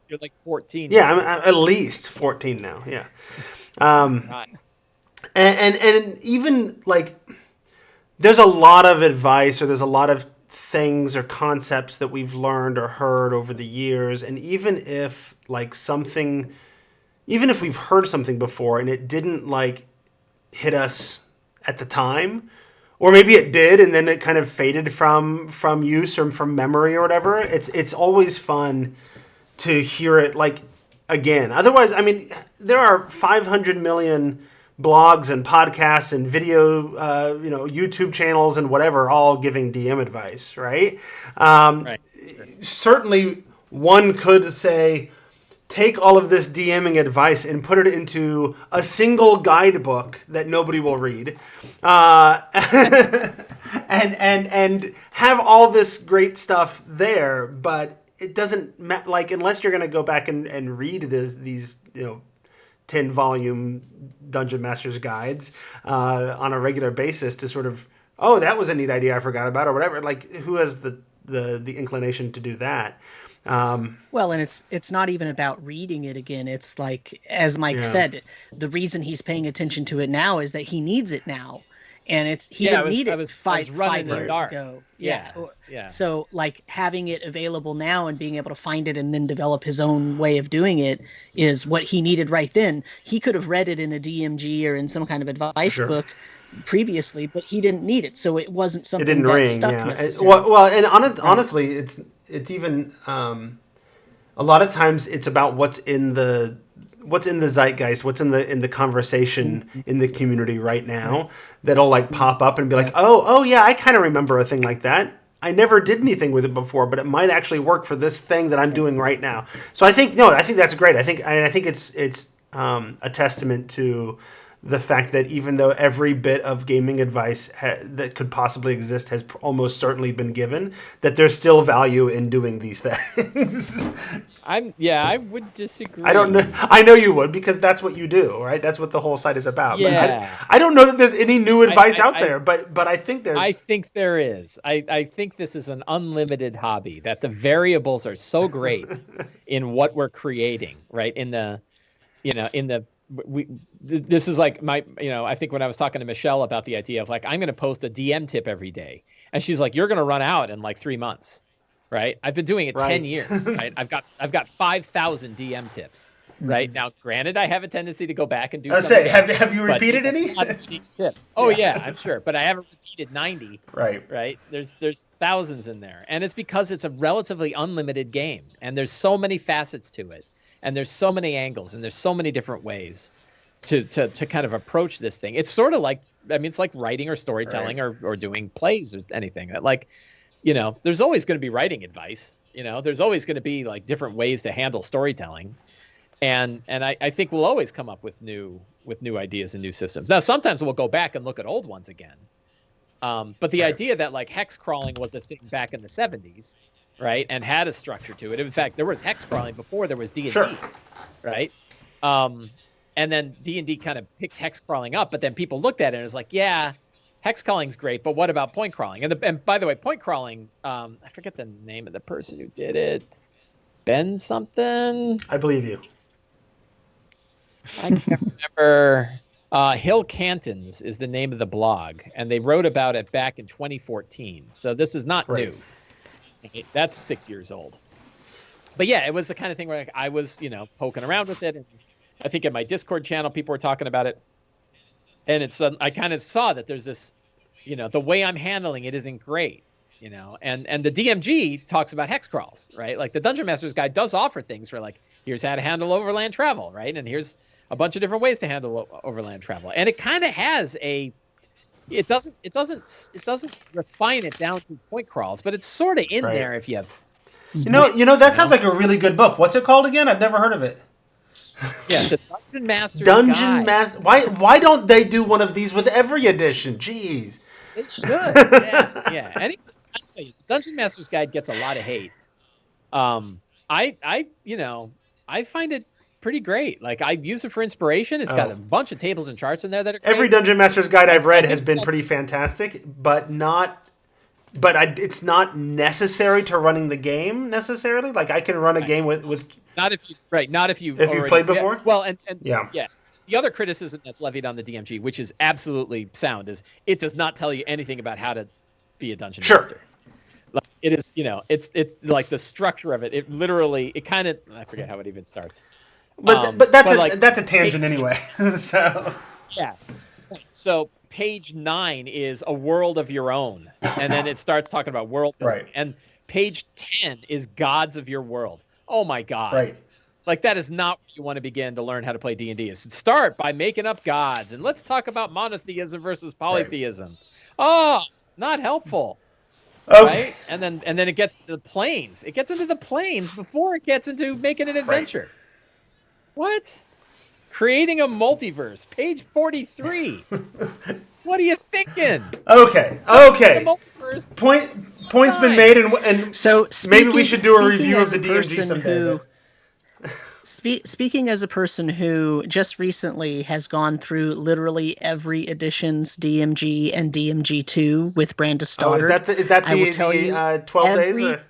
You're like 14. Yeah, I'm at least 14 now. Yeah. And even like there's a lot of advice, or there's a lot of things or concepts that we've learned or heard over the years, and even if we've heard something before and it didn't like hit us at the time, or maybe it did and then it kind of faded from use or from memory or whatever, it's always fun to hear it like again. Otherwise, I mean, there are 500 million blogs and podcasts and video, YouTube channels and whatever, all giving DM advice, right? Right. Certainly, one could say, take all of this DMing advice and put it into a single guidebook that nobody will read, and have all this great stuff there, but it doesn't like, unless you're going to go back and read these 10-volume Dungeon Master's guides on a regular basis to sort of, oh, that was a neat idea I forgot about, or whatever. Like, who has the inclination to do that? Well, and it's not even about reading it again. It's like, as Mike said, the reason he's paying attention to it now is that he needs it now. And he didn't need it five years ago. Yeah. So like having it available now and being able to find it and then develop his own way of doing it is what he needed right then. He could have read it in a DMG or in some kind of advice book previously, but he didn't need it. So it wasn't something it didn't that ring, stuck yeah. necessarily. Well, and honestly, it's even a lot of times it's about what's in the zeitgeist, what's in the conversation in the community right now, that'll like pop up and be like, oh yeah, I kind of remember a thing like that. I never did anything with it before, but it might actually work for this thing that I'm doing right now. So I think that's great. I think it's a testament to the fact that even though every bit of gaming advice that could possibly exist has almost certainly been given, that there's still value in doing these things. I would disagree. I don't know. I know you would, because that's what you do, right? That's what the whole site is about. Yeah. But I don't know that there's any new advice out there, but I think there's. I think there is. I think this is an unlimited hobby, that the variables are so great in what we're creating, right? This is like I think when I was talking to Michelle about the idea of like, I'm going to post a DM tip every day, and she's like, you're going to run out in like 3 months, right? I've been doing it 10 years, right? I've got 5,000 DM tips, right? Now, granted, I have a tendency to go back and do. Have you repeated any tips? Oh yeah, I'm sure, but I haven't repeated 90. Right. There's thousands in there, and it's because it's a relatively unlimited game, and there's so many facets to it. And there's so many angles, and there's so many different ways to kind of approach this thing. It's sort of like, it's like writing or storytelling or doing plays or anything. Like, there's always going to be writing advice. There's always going to be like different ways to handle storytelling. And I think we'll always come up with new ideas and new systems. Now, sometimes we'll go back and look at old ones again. But the idea that like hex crawling was a thing back in the 70s, right, and had a structure to it. In fact, there was hex crawling before there was D&D, Sure. right? And then D&D kind of picked hex crawling up, but then people looked at it and it was like, yeah, hex crawling's great, but what about point crawling? And by the way, point crawling, I forget the name of the person who did it. Ben something? I believe you. I can't remember. Hill Cantons is the name of the blog, and they wrote about it back in 2014. So this is not new. That's 6 years old. But yeah, it was the kind of thing where like, I was, poking around with it, and I think in my Discord channel people were talking about it, and it's I kind of saw that there's this, the way I'm handling it isn't great, and the DMG talks about hex crawls, right? Like the Dungeon Master's Guide does offer things for like, here's how to handle overland travel, right? And here's a bunch of different ways to handle overland travel, and it kind of has it doesn't refine it down to point crawls, but it's sort of in there if you have. That sounds like a really good book. What's it called again? I've never heard of it. Yeah, the Dungeon Master's Guide. Master. Why don't they do one of these with every edition? Jeez. It should. Yeah. I tell you, the Dungeon Master's Guide gets a lot of hate. I find it pretty great. Like I use it for inspiration. It's got a bunch of tables and charts in there that are great. Every Dungeon Master's Guide I've read has been pretty fantastic, but it's not necessary to running the game necessarily. Like I can run a game with not if you've played before. Well, and yeah. The other criticism that's levied on the DMG, which is absolutely sound, is it does not tell you anything about how to be a dungeon master. Like, it is, it's like the structure of it. It literally, it kind of, I forget how it even starts. But that's a tangent anyway. So yeah. So page 9 is a world of your own, and then it starts talking about world building. Right. And page 10 is gods of your world. Oh my God! Right. Like that is not where you want to begin to learn how to play D&D. Is start by making up gods, and let's talk about monotheism versus polytheism. Right. Oh, not helpful. Okay. Right? And then it gets to the planes. It gets into the planes before it gets into making an adventure. Right. What? Creating a multiverse. Page 43. What are you thinking? Okay. Point's been made, and so maybe we should do a review of the DMG someday. Speaking as a person who just recently has gone through literally every edition's DMG and DMG2 with Brandis Stoddard. Is that the 12 days? Or?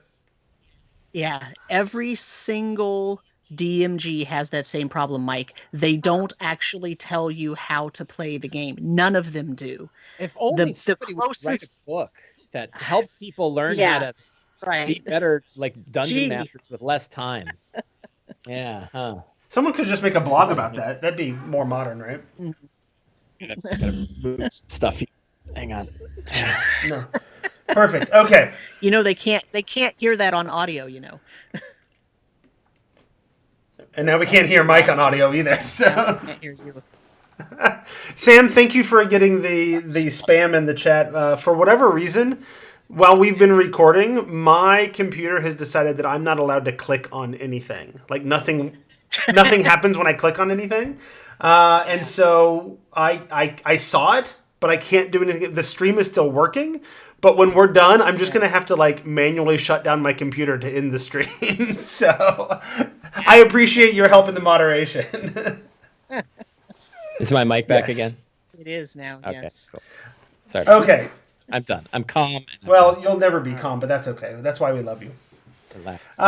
Yeah, every single DMG has that same problem, Mike. They don't actually tell you how to play the game. None of them do. If only somebody would write a book that helps people learn how to be better, like dungeon masters with less time. Yeah, huh. Someone could just make a blog about that. That'd be more modern, right? Stuff. Hang on. No. Perfect. Okay. They can't hear that on audio, And now we can't hear Mike on audio either. So I can't hear you. Sam, thank you for getting the spam in the chat. For whatever reason, while we've been recording, my computer has decided that I'm not allowed to click on anything. Like nothing happens when I click on anything. And so I saw it, but I can't do anything. The stream is still working. But when we're done, I'm just going to have to manually shut down my computer to end the stream. So I appreciate your help in the moderation. Is my mic back again? It is now, okay, yes. Cool. Sorry. Okay. I'm done. I'm calm. You'll never be calm, but that's okay. That's why we love you. Relax.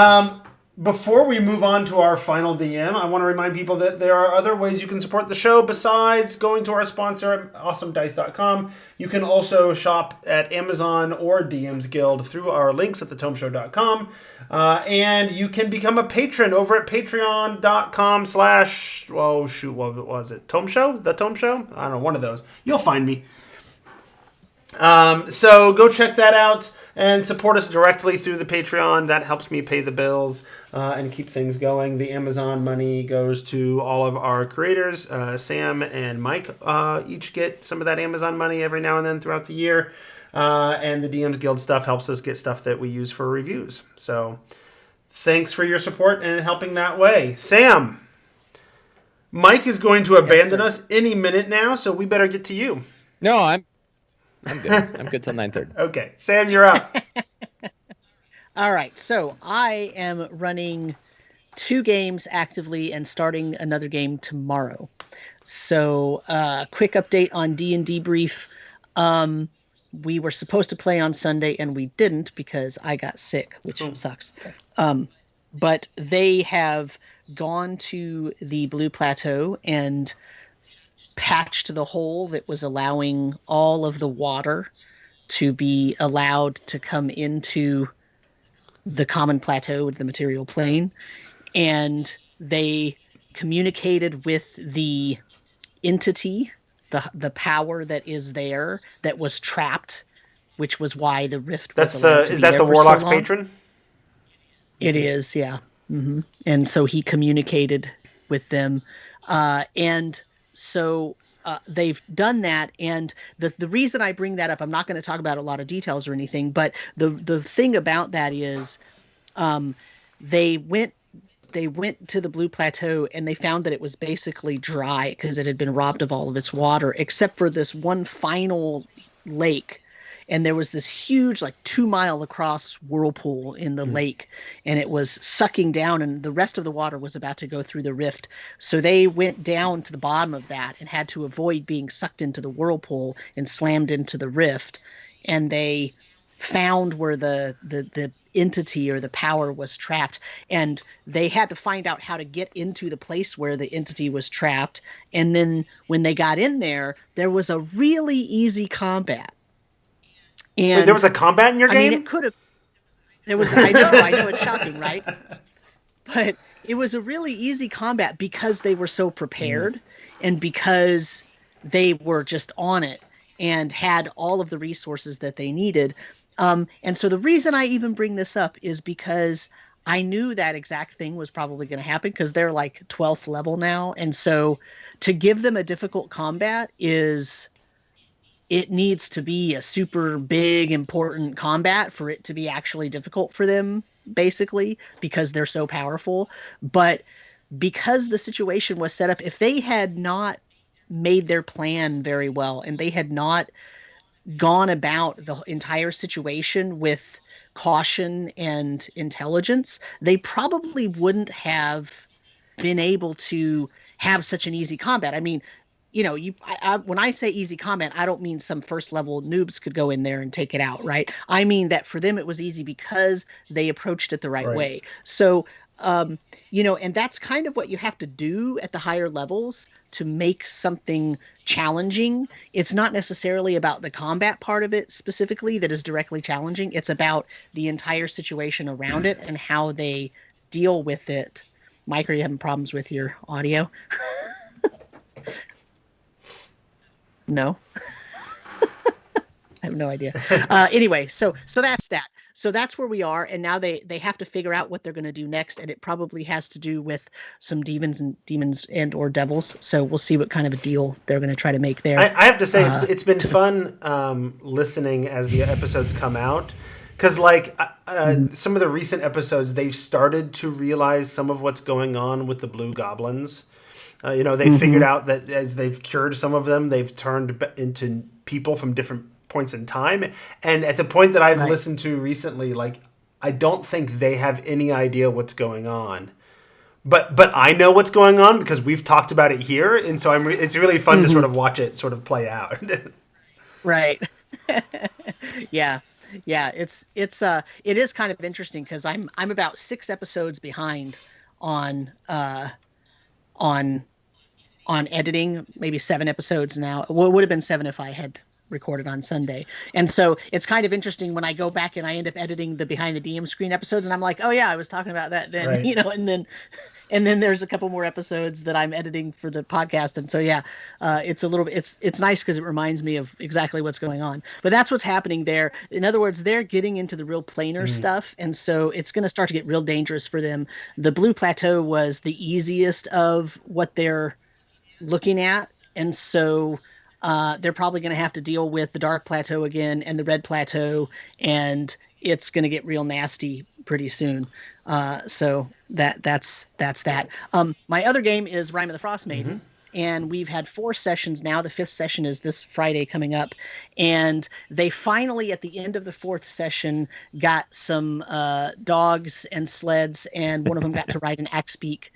Before we move on to our final DM, I want to remind people that there are other ways you can support the show besides going to our sponsor at awesomedice.com. You can also shop at Amazon or DM's Guild through our links at thetomeshow.com. And you can become a patron over at patreon.com/ what was it? Tome Show? The Tome Show? I don't know, one of those. You'll find me. So go check that out and support us directly through the Patreon. That helps me pay the bills and keep things going. The Amazon money goes to all of our creators. Sam and Mike each get some of that Amazon money every now and then throughout the year. And the DM's Guild stuff helps us get stuff that we use for reviews. So thanks for your support and helping that way. Sam, Mike is going to abandon us any minute now, so we better get to you. No, I'm good. I'm good till 9:30. Okay, Sam, you're up. All right, so I am running 2 games actively and starting another game tomorrow. So, quick update on D&D Brief. We were supposed to play on Sunday and we didn't because I got sick, which sucks. But they have gone to the Blue Plateau and patched the hole that was allowing all of the water to be allowed to come into the common plateau, the material plane. And they communicated with the entity, the power that is there that was trapped, which was why the rift was allowed to is be that there the for Warlock's so long. patron? It is, yeah. Mm-hmm. And so he communicated with them. And so they've done that. And the reason I bring that up, I'm not going to talk about a lot of details or anything, but the thing about that is they went to the Blue Plateau and they found that it was basically dry because it had been robbed of all of its water, except for this one final lake. And there was this huge, like 2-mile across whirlpool in the lake, and it was sucking down, and the rest of the water was about to go through the rift. So they went down to the bottom of that and had to avoid being sucked into the whirlpool and slammed into the rift. And they found where the entity or the power was trapped, and they had to find out how to get into the place where the entity was trapped. And then when they got in there, there was a really easy combat. And wait, there was a combat in your game? I mean, it could have. There was. I know it's shocking, right? But it was a really easy combat because they were so prepared and because they were just on it and had all of the resources that they needed. And so the reason I even bring this up is because I knew that exact thing was probably going to happen because they're like 12th level now. And so to give them a difficult combat it needs to be a super big, important combat for it to be actually difficult for them, basically, because they're so powerful. But because the situation was set up, if they had not made their plan very well and they had not gone about the entire situation with caution and intelligence, they probably wouldn't have been able to have such an easy combat. I mean, you know, when I say easy combat, I don't mean some first level noobs could go in there and take it out, right? I mean that for them it was easy because they approached it the right way. So, you know, and that's kind of what you have to do at the higher levels to make something challenging. It's not necessarily about the combat part of it specifically that is directly challenging. It's about the entire situation around it and how they deal with it. Mike, are you having problems with your audio? No. I have no idea. Anyway, so that's that. So that's where we are, and now they have to figure out what they're going to do next, and it probably has to do with some demons and or devils. So we'll see what kind of a deal they're going to try to make there. I have to say it's been fun listening as the episodes come out, because like some of the recent episodes, they've started to realize some of what's going on with the Blue Goblins. You know, they figured out that as they've cured some of them, they've turned into people from different points in time. And at the point that I've listened to recently, like, I don't think they have any idea what's going on. But I know what's going on because we've talked about it here. And so it's really fun to sort of watch it sort of play out. Right. Yeah. Yeah. It is kind of interesting because I'm about 6 episodes behind on editing, maybe 7 episodes now. Well, it would have been 7 if I had recorded on Sunday. And so it's kind of interesting when I go back and I end up editing the behind the DM screen episodes and I'm like, oh yeah, I was talking about that then, you know, and then there's a couple more episodes that I'm editing for the podcast. And so, yeah, it's a little bit, it's nice because it reminds me of exactly what's going on, but that's what's happening there. In other words, they're getting into the real planar stuff. And so it's going to start to get real dangerous for them. The Blue Plateau was the easiest of what they're looking at. And so they're probably going to have to deal with the Dark Plateau again and the Red Plateau, and it's going to get real nasty pretty soon. So that's that. My other game is Rime of the Frost Maiden. And we've had 4 sessions now. The 5th session is this Friday coming up. And they finally, at the end of the 4th session, got some dogs and sleds, and one of them got to ride an Axebeak,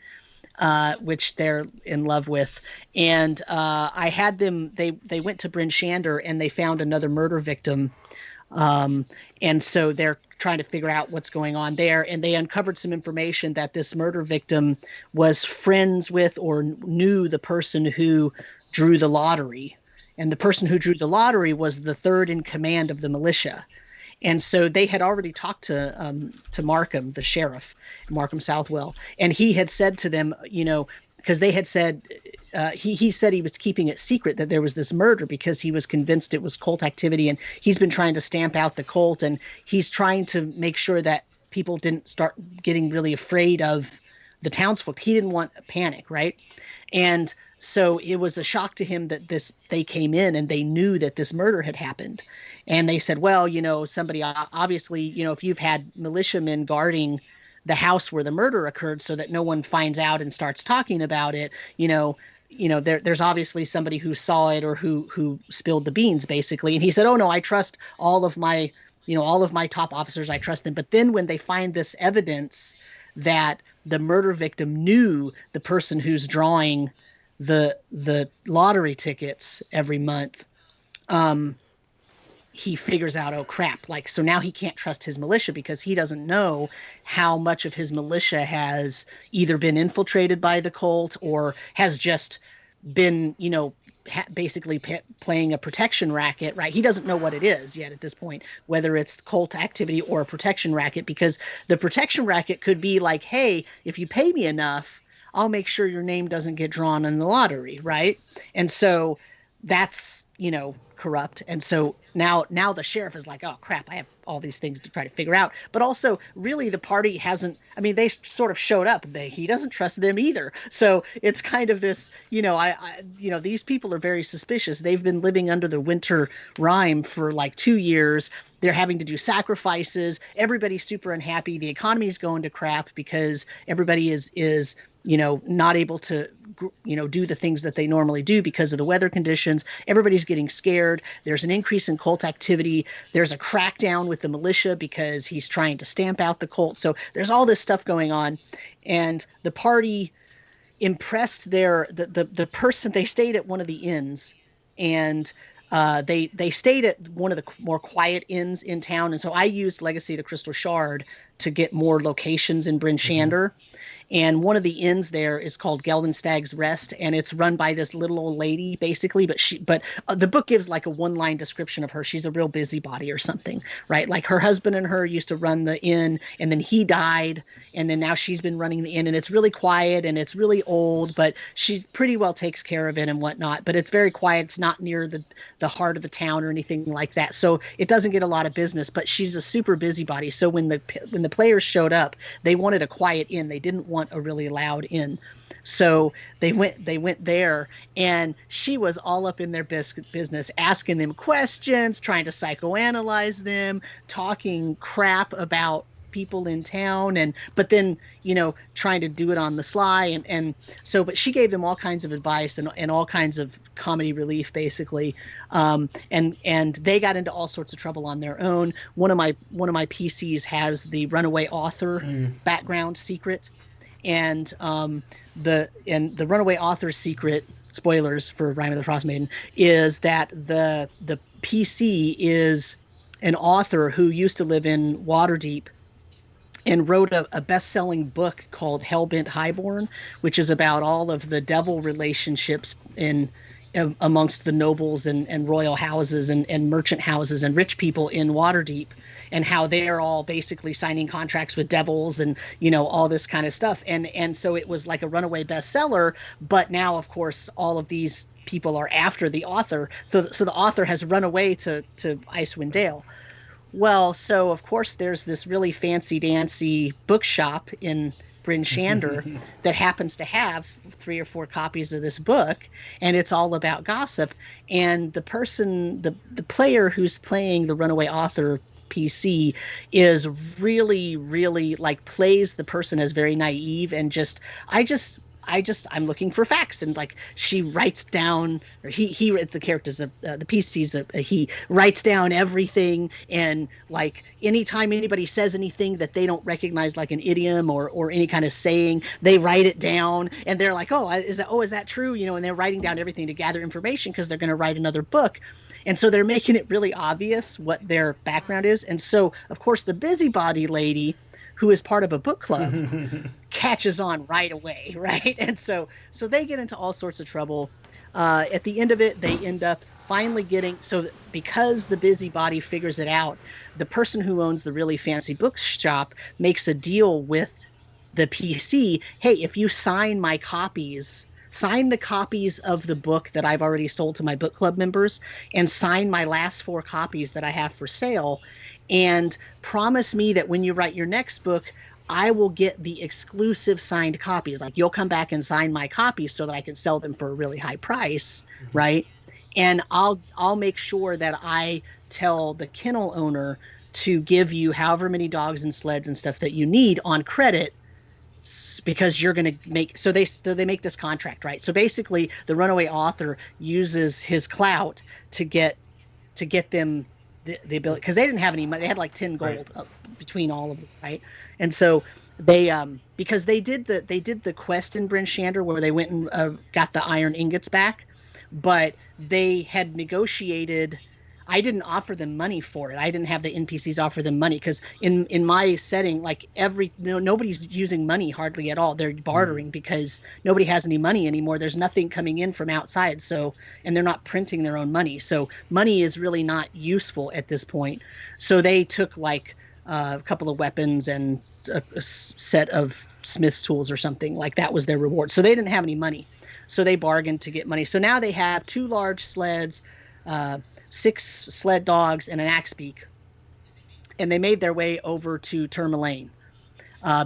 which they're in love with. And I had them, they went to Bryn Shander, and they found another murder victim. And so they're trying to figure out what's going on there. And they uncovered some information that this murder victim was friends with or knew the person who drew the lottery. And the person who drew the lottery was the third in command of the militia. And so they had already talked to Markham, the sheriff, Markham Southwell. And he had said to them, you know, because they had said, he said he was keeping it secret that there was this murder because he was convinced it was cult activity, and he's been trying to stamp out the cult, and he's trying to make sure that people didn't start getting really afraid of the townsfolk. He didn't want a panic, right? And so it was a shock to him that they came in and they knew that this murder had happened. And they said, well, you know, somebody obviously, you know, if you've had militiamen guarding the house where the murder occurred so that no one finds out and starts talking about it, you know, there's obviously somebody who saw it or who spilled the beans, basically. And he said, oh no, I trust all of my top officers. I trust them. But then when they find this evidence that the murder victim knew the person who's drawing the lottery tickets every month, he figures out, oh crap, like, so now he can't trust his militia because he doesn't know how much of his militia has either been infiltrated by the cult or has just been, you know, basically playing a protection racket, right? He doesn't know what it is yet at this point, whether it's cult activity or a protection racket, because the protection racket could be like, hey, if you pay me enough, I'll make sure your name doesn't get drawn in the lottery, right? And so that's, you know, corrupt. And so now the sheriff is like, oh crap, I have all these things to try to figure out. But also, really, the party hasn't, I mean, they sort of showed up. He doesn't trust them either. So it's kind of this, you know, you know, these people are very suspicious. They've been living under the winter rime for like 2 years. They're having to do sacrifices. Everybody's super unhappy. The economy is going to crap because everybody is, you know, not able to, you know, do the things that they normally do because of the weather conditions. Everybody's getting scared. There's an increase in cult activity. There's a crackdown with the militia because he's trying to stamp out the cult. So there's all this stuff going on. And the party impressed the person. They stayed at one of the inns, and they stayed at one of the more quiet inns in town. And so I used Legacy of the Crystal Shard to get more locations in Bryn Shander. And one of the inns there is called Geldenstag's Rest, and it's run by this little old lady, basically. But the book gives like a one-line description of her. She's a real busybody or something, right? Like her husband and her used to run the inn, and then he died, and then now she's been running the inn, and it's really quiet and it's really old, but she pretty well takes care of it and whatnot. But it's very quiet. It's not near the heart of the town or anything like that, so it doesn't get a lot of business. But she's a super busybody. So when the players showed up, they wanted a quiet inn. They didn't want a really loud inn. So they went there, and she was all up in their business, asking them questions, trying to psychoanalyze them, talking crap about people in town, but then, you know, trying to do it on the sly, and so, but she gave them all kinds of advice and all kinds of comedy relief, basically, and they got into all sorts of trouble on their own. One of my PCs has the runaway author background secret, and the runaway author's secret, spoilers for Rime of the Frost Maiden, is that the PC is an author who used to live in Waterdeep and wrote a best-selling book called Hellbent Highborn, which is about all of the devil relationships amongst the nobles and royal houses and merchant houses and rich people in Waterdeep, and how they're all basically signing contracts with devils and, you know, all this kind of stuff. And so it was like a runaway bestseller, but now, of course, all of these people are after the author. So the author has run away to Icewind Dale. Well, so of course there's this really fancy-dancy bookshop in Bryn Shander that happens to have 3 or 4 copies of this book, and it's all about gossip. And the player who's playing the runaway author PC is really, really like plays the person as very naive and I'm looking for facts, and like she writes down, or he the characters of the PCs, he writes down everything, and like anytime anybody says anything that they don't recognize, like an idiom or any kind of saying, they write it down, and they're like, is that true? And they're writing down everything to gather information because they're going to write another book. And so they're making it really obvious what their background is. And so, of course, the busybody lady, who is part of a book club, catches on right away, right? And so they get into all sorts of trouble. At the end of it, they end up finally because the busybody figures it out, the person who owns the really fancy bookshop makes a deal with the PC. Hey, if you sign the copies of the book that I've already sold to my book club members, and sign my last 4 copies that I have for sale, and promise me that when you write your next book, I will get the exclusive signed copies. Like, you'll come back and sign my copies so that I can sell them for a really high price, right? And I'll make sure that I tell the kennel owner to give you however many dogs and sleds and stuff that you need on credit, because you're going to make, so they make this contract, right? So basically the runaway author uses his clout to get them the ability, because they didn't have any money. They had like 10 gold between all of them, right? And so they because they did the quest in Bryn Shander where they went and got the iron ingots back, but they had negotiated. I didn't offer them money for it. I didn't have the NPCs offer them money, because in my setting, like nobody's using money hardly at all. They're bartering because nobody has any money anymore. There's nothing coming in from outside. So, and they're not printing their own money. So money is really not useful at this point. So they took like a couple of weapons and a set of smith's tools or something. Like that was their reward. So they didn't have any money. So they bargained to get money. So now they have 2 large sleds, 6 sled dogs, and an axebeak, and they made their way over to Tourmaline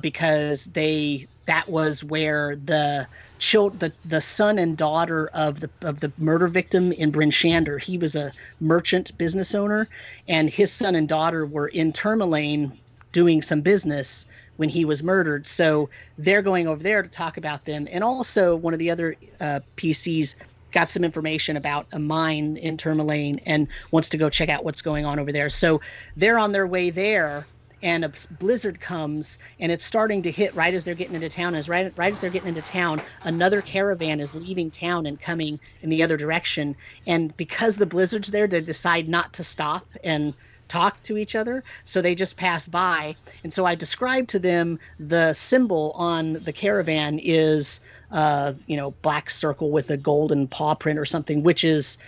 because that was where the son and daughter of the murder victim in Bryn Shander, he was a merchant business owner, and his son and daughter were in Tourmaline doing some business when he was murdered. So they're going over there to talk about them, and also one of the other PCs got some information about a mine in Tourmaline and wants to go check out what's going on over there. So they're on their way there, and a blizzard comes, and it's starting to hit right as they're getting into town. Right as they're getting into town, another caravan is leaving town and coming in the other direction. And because the blizzard's there, they decide not to stop and talk to each other, so they just pass by. And so I described to them the symbol on the caravan is black circle with a golden paw print or something, which is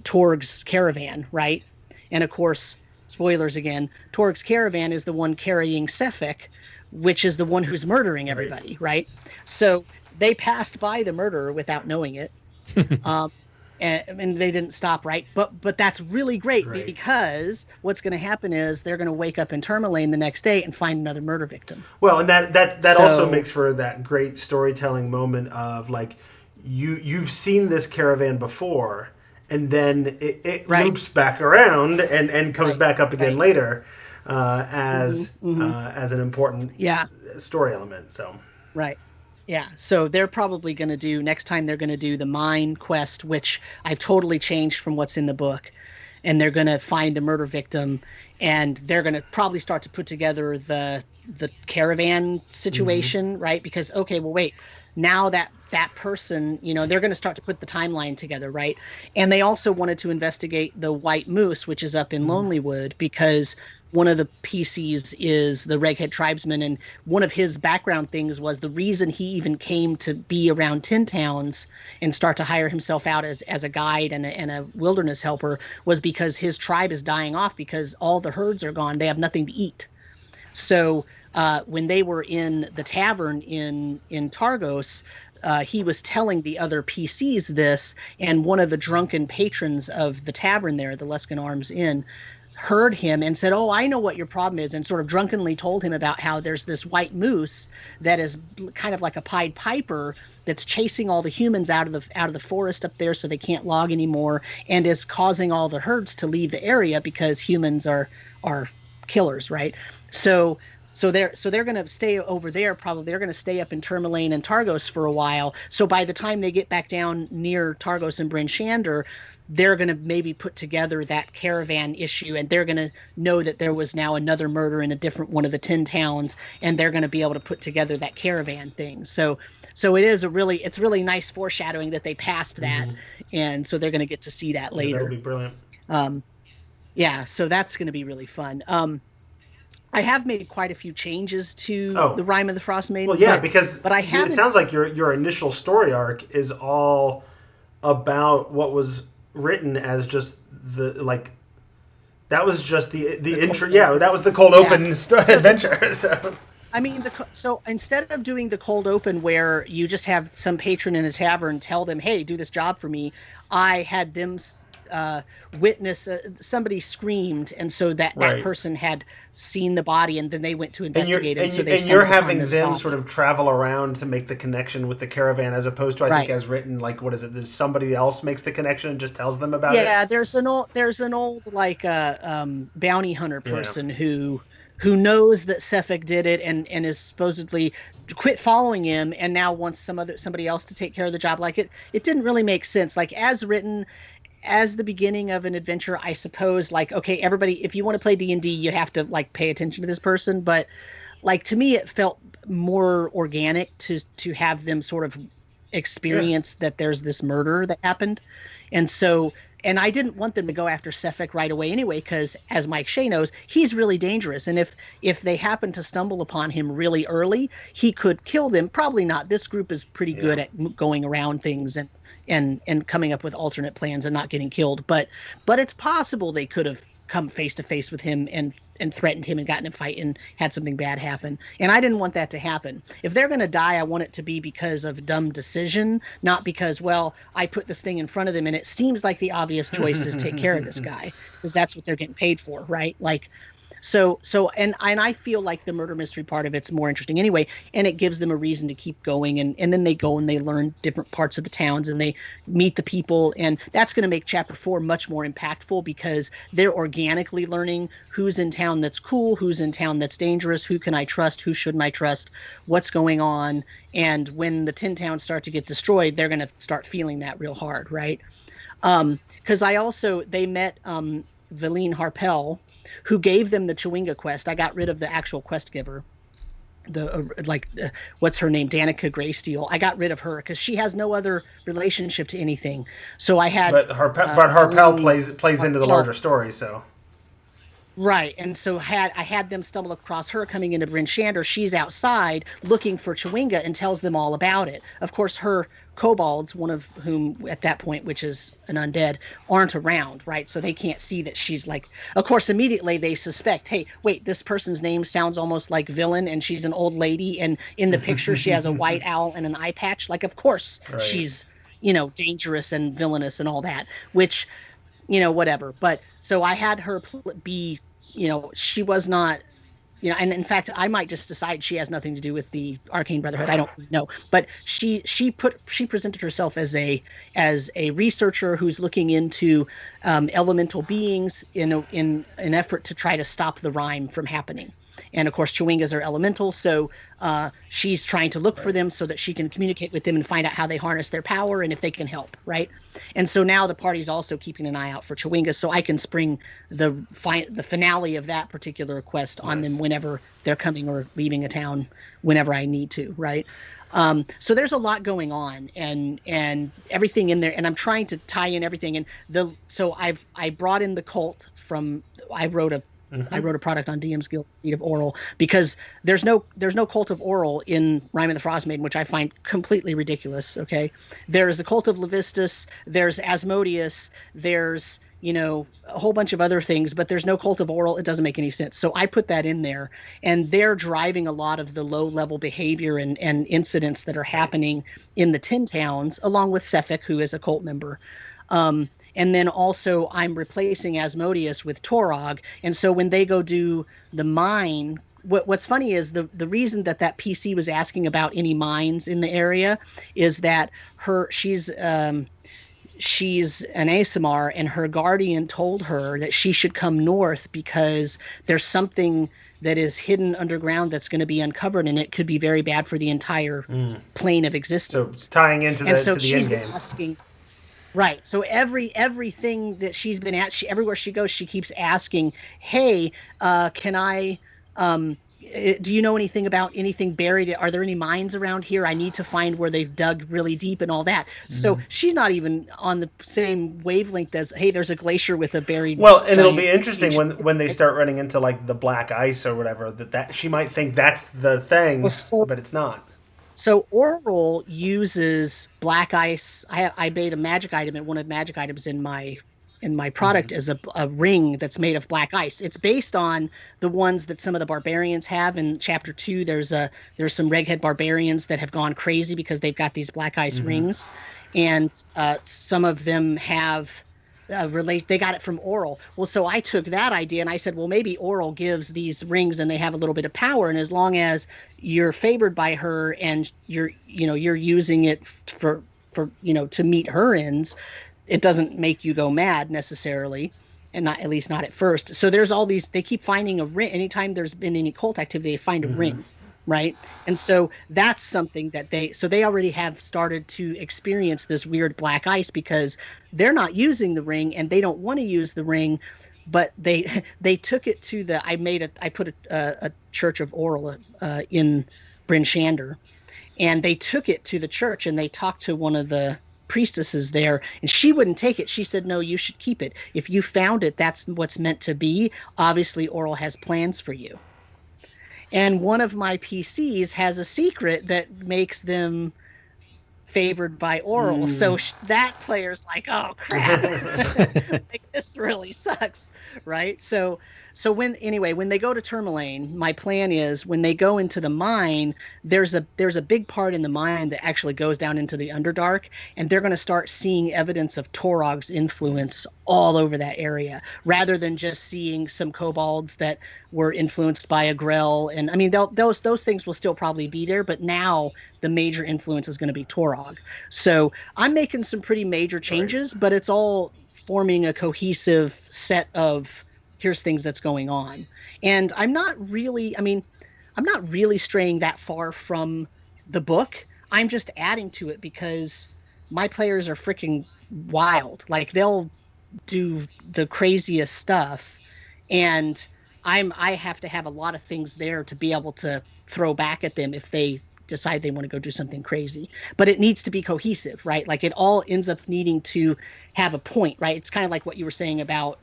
Torg's caravan, right? And of course, spoilers again, Torg's caravan is the one carrying Sefik, which is the one who's murdering everybody, right? So they passed by the murderer without knowing it. And they didn't stop, right? But that's really great, right? Because what's going to happen is they're going to wake up in Tourmaline the next day and find another murder victim. Well, and that also makes for that great storytelling moment of like you've seen this caravan before, and then it loops back around and comes back up again later as an important story element. So right. Yeah, so they're probably going to do, next time they're going to do the mine quest, which I've totally changed from what's in the book. And they're going to find the murder victim, and they're going to probably start to put together the caravan situation, right? Because, okay, well, wait, now that person, they're going to start to put the timeline together, right? And they also wanted to investigate the White Moose, which is up in Lonelywood, because one of the PCs is the Reghead tribesman, and one of his background things was the reason he even came to be around Tin Towns and start to hire himself out as a guide and a wilderness helper was because his tribe is dying off because all the herds are gone. They have nothing to eat. So when they were in the tavern in Targos, he was telling the other PCs this, and one of the drunken patrons of the tavern there, the Luskan Arms Inn, heard him and said, "Oh, I know what your problem is," and sort of drunkenly told him about how there's this white moose that is kind of like a Pied Piper that's chasing all the humans out of the forest up there, so they can't log anymore, and is causing all the herds to leave the area because humans are killers, right? So they're going to stay over there. Probably they're going to stay up in Tourmaline and Targos for a while. So by the time they get back down near Targos and Bryn Shander, they're going to maybe put together that caravan issue, and they're going to know that there was now another murder in a different one of the 10 towns, and they're going to be able to put together that caravan thing. So it's really nice foreshadowing that they passed that, and so they're going to get to see that later. That would be brilliant. Yeah, so that's going to be really fun. I have made quite a few changes to the Rime of the Frost Maiden. Well, yeah, because it sounds like your initial story arc is all about what was written as just that was just the intro. Yeah, that was the cold open adventure. So. I mean, so instead of doing the cold open where you just have some patron in a tavern tell them, "Hey, do this job for me," I had them witness somebody screamed, and so that person had seen the body, and then they went to investigate it. And you're having them sort of travel around to make the connection with the caravan, as opposed to I think as written, like, what is it? There's somebody else makes the connection and just tells them about it. Yeah, there's an old like bounty hunter person who knows that Sefik did it and is supposedly quit following him and now wants somebody else to take care of the job. Like it didn't really make sense. Like as written, as the beginning of an adventure, I suppose, like, okay, everybody, if you want to play D&D, you have to like pay attention to this person. But like, to me, it felt more organic to have them sort of experience that there's this murder that happened. And I didn't want them to go after Sefik right away anyway, because as Mike Shea knows, he's really dangerous. And if they happen to stumble upon him really early, he could kill them. Probably not. This group is pretty good at going around things and coming up with alternate plans and not getting killed. But it's possible they could have come face to face with him and threatened him and gotten in a fight and had something bad happen. And I didn't want that to happen. If they're going to die, I want it to be because of dumb decision, not because, well, I put this thing in front of them and it seems like the obvious choice is take care of this guy, because that's what they're getting paid for, right? Like, so and I feel like the murder mystery part of it's more interesting anyway, and it gives them a reason to keep going, and then they go and they learn different parts of the towns and they meet the people, and that's going to make chapter 4 much more impactful because they're organically learning who's in town that's cool, who's in town that's dangerous, who can I trust, who shouldn't I trust, what's going on. And when the 10 towns start to get destroyed, they're going to start feeling that real hard, right? Because they met Valine Harpel, who gave them the Chewinga quest. I got rid of the actual quest giver, what's her name, Danica Greysteel. I got rid of her because she has no other relationship to anything. So I had, but Harpel plays into the larger story. So right, and so I had them stumble across her coming into Bryn Shander. She's outside looking for Chewinga and tells them all about it. Of course, her kobolds, one of whom at that point, which is an undead, aren't around, right? So they can't see that she's like, of course, immediately they suspect, hey, wait, this person's name sounds almost like Villain, and she's an old lady, and in the picture she has a white owl and an eye patch. Like, of course, she's, dangerous and villainous and all that, which, whatever. But so I had her be, she was not, and in fact, I might just decide she has nothing to do with the Arcane Brotherhood. I don't know, but she presented herself as a researcher who's looking into elemental beings in an effort to try to stop the rime from happening. And of course, Chewingas are elemental, so she's trying to look for them so that she can communicate with them and find out how they harness their power and if they can help, right? And so now the party's also keeping an eye out for Chewingas, so I can spring the finale of that particular quest on them whenever they're coming or leaving a town, whenever I need to, right? So there's a lot going on, and everything in there, and I'm trying to tie in everything. And so I brought in the cult from, I wrote a product on DM's Guild of Oral, because there's no cult of Oral in Rime of the Frost Maiden, which I find completely ridiculous. Okay, there's the cult of Levistus, there's Asmodeus, there's a whole bunch of other things, but there's no cult of Auril. It doesn't make any sense. So I put that in there, and they're driving a lot of the low level behavior and incidents that are happening in the Tin Towns, along with Sefik, who is a cult member. And then also I'm replacing Asmodeus with Torog. And so when they go do the mine, what's funny is the reason that PC was asking about any mines in the area is that she's an ASMR, and her guardian told her that she should come north because there's something that is hidden underground that's going to be uncovered, and it could be very bad for the entire plane of existence. So tying into the she's end game. Asking, right. So everything that she's been at, everywhere she goes, she keeps asking, "Hey, can I? Do you know anything about anything buried? Are there any mines around here? I need to find where they've dug really deep and all that." So she's not even on the same wavelength as, "Hey, there's a glacier with a buried." Well, and it'll be interesting when they start running into like the black ice or whatever, that she might think that's the thing, but it's not. So Auril uses black ice. I made a magic item, and one of the magic items in my product is a ring that's made of black ice. It's based on the ones that some of the barbarians have. In chapter 2, there's some Reghead barbarians that have gone crazy because they've got these black ice rings, and some of them have they got it from Auril. Well, so I took that idea and I said, well, maybe Auril gives these rings and they have a little bit of power, and as long as you're favored by her and you're using it for to meet her ends, it doesn't make you go mad necessarily, and not, at least not at first. So there's all these, they keep finding a ring. Anytime there's been any cult activity, they find a ring, right? And so that's something that they already have started to experience this weird black ice because they're not using the ring and they don't want to use the ring, but they took it to I put a Church of Auril in Bryn Shander, and they took it to the church and they talked to one of the priestesses there, and she wouldn't take it. She said, "No, you should keep it. If you found it, that's what's meant to be. Obviously, Auril has plans for you." And one of my PCs has a secret that makes them favored by Auril. So that player's like, "Oh crap, like, this really sucks," right? So when they go to Tourmaline, my plan is when they go into the mine, there's a big part in the mine that actually goes down into the Underdark, and they're going to start seeing evidence of Torog's influence all over that area, rather than just seeing some kobolds that were influenced by a Grell. And I mean, those things will still probably be there, but now the major influence is going to be Torog. So I'm making some pretty major changes, but it's all forming a cohesive set of here's things that's going on. And I'm not really straying that far from the book. I'm just adding to it because my players are freaking wild. Like, they'll do the craziest stuff, and I have to have a lot of things there to be able to throw back at them if they decide they want to go do something crazy. But it needs to be cohesive, right? Like, it all ends up needing to have a point, right? It's kind of like what you were saying about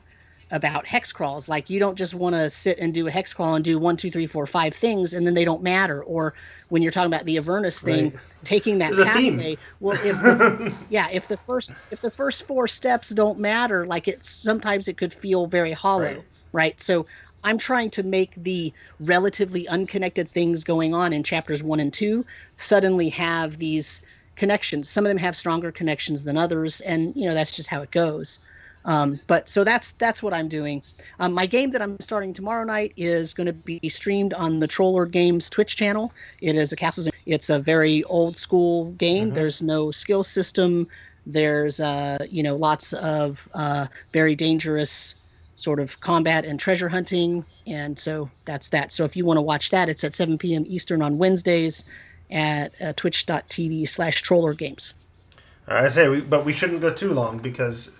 hex crawls. Like, you don't just want to sit and do a hex crawl and do 1, 2, 3, 4, 5 things and then they don't matter. Or when you're talking about the Avernus thing, taking that pathway. Well, if the first 4 steps don't matter, like, sometimes it could feel very hollow, right? So I'm trying to make the relatively unconnected things going on in chapters 1 and 2 suddenly have these connections. Some of them have stronger connections than others, and that's just how it goes. But so that's what I'm doing. My game that I'm starting tomorrow night is going to be streamed on the Trollord Games Twitch channel. It is it's a very old school game. There's no skill system. There's lots of very dangerous sort of combat and treasure hunting, and so that's that. So if you want to watch that, it's at 7 p.m. Eastern on Wednesdays at twitch.tv/TrollordGames. I say, but we shouldn't go too long because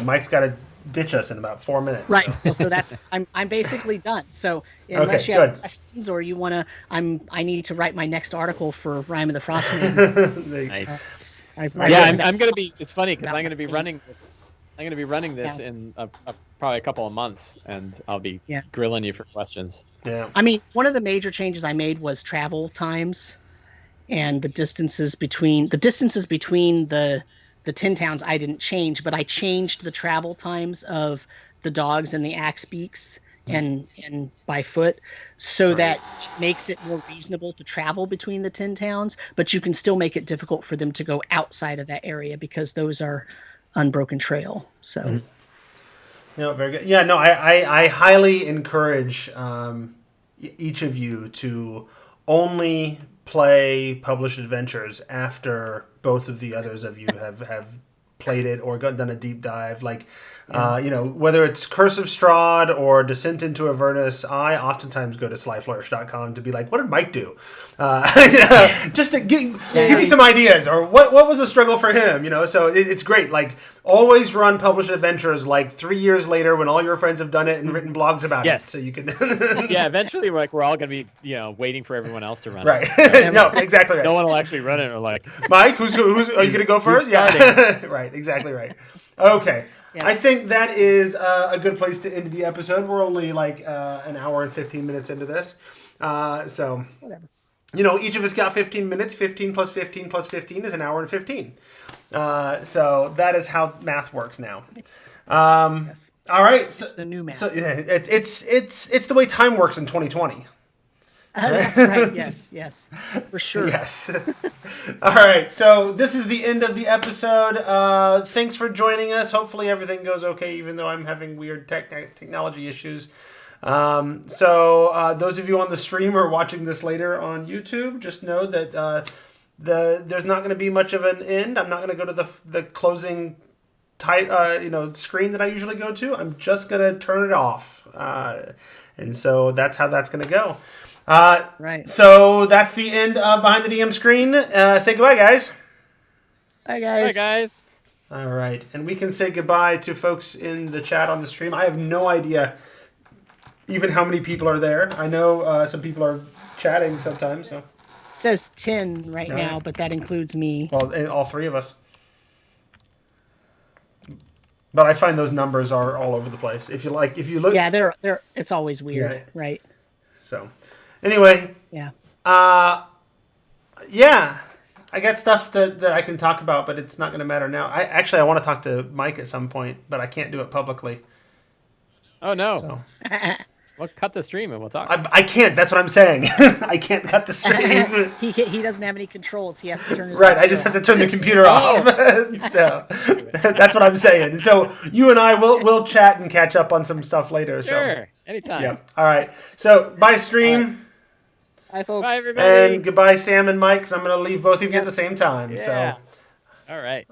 Mike's got to ditch us in about 4 minutes. Right. So that's I'm basically done. So unless you have questions or you want to, I need to write my next article for Rime of the Frostman. Nice. I'm gonna be. It's funny because I'm gonna be running this. I'm gonna be running this in probably a couple of months, and I'll be grilling you for questions. Yeah. I mean, one of the major changes I made was travel times, and the distances between the the Tin Towns I didn't change, but I changed the travel times of the dogs and the axe beaks and by foot, so that it makes it more reasonable to travel between the Tin Towns, but you can still make it difficult for them to go outside of that area because those are unbroken trail. So very good. Yeah, no, I highly encourage each of you to only play Published Adventures after both of the others of you have played it or done a deep dive. Like, whether it's Curse of Strahd or Descent into Avernus, I oftentimes go to slyflourish.com to be like, what did Mike do? Just to give me some ideas, or what was the struggle for him? So it's great. Like, always run Published Adventures like 3 years later when all your friends have done it and written blogs about it. So you can. Eventually, we're all going to be waiting for everyone else to run right. it. No, exactly right. No one will actually run it. Or like, Mike, who's are you going to go first? Yeah. Right. Exactly right. Okay. Yeah. I think that is a good place to end the episode. We're only like an hour and 15 minutes into this. So, whatever. Each of us got 15 minutes. 15 plus 15 plus 15 is an hour and 15. So that is how math works now. Yes. All right. It's the new math. So it's the way time works in 2020. That's right. Yes, for sure. Yes. All right. So this is the end of the episode. Thanks for joining us. Hopefully everything goes okay, even though I'm having weird technology issues. So those of you on the stream or watching this later on YouTube, just know that there's not going to be much of an end. I'm not going to go to the closing screen that I usually go to. I'm just going to turn it off. And so that's how that's going to go. Right. So that's the end of Behind the DM Screen. Say goodbye, guys. Bye, guys. Bye, guys. All right. And we can say goodbye to folks in the chat on the stream. I have no idea even how many people are there. I know some people are chatting sometimes. So. It says 10 right now, but that includes me. Well, all three of us. But I find those numbers are all over the place. If you look. Yeah, they're. It's always weird, right? So. Anyway. Yeah. Yeah. I got stuff that I can talk about, but it's not going to matter now. I want to talk to Mike at some point, but I can't do it publicly. Oh, no. So. Well, cut the stream and we'll talk. I can't. That's what I'm saying. I can't cut the stream. He doesn't have any controls. He has to turn his right. I just have to turn the computer off. So that's what I'm saying. So you and I will chat and catch up on some stuff later. Sure. So. Anytime. Yeah. All right. So bye, stream. Bye, folks. Bye, everybody. And goodbye, Sam and Mike, because I'm going to leave both of you at the same time. Yeah. So. All right.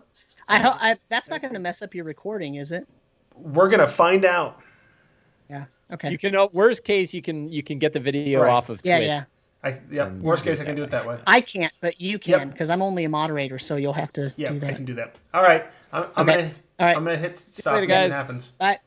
That's not going to mess up your recording, is it? We're going to find out. Yeah. Okay. You can. Worst case, you can get the video off of Twitch. Yeah. Worst case, I can do it that way. I can't, but you can, because I'm only a moderator, so you'll have to do that. I can do that. All right. I'm gonna hit stop. Later, guys. Happens. Bye.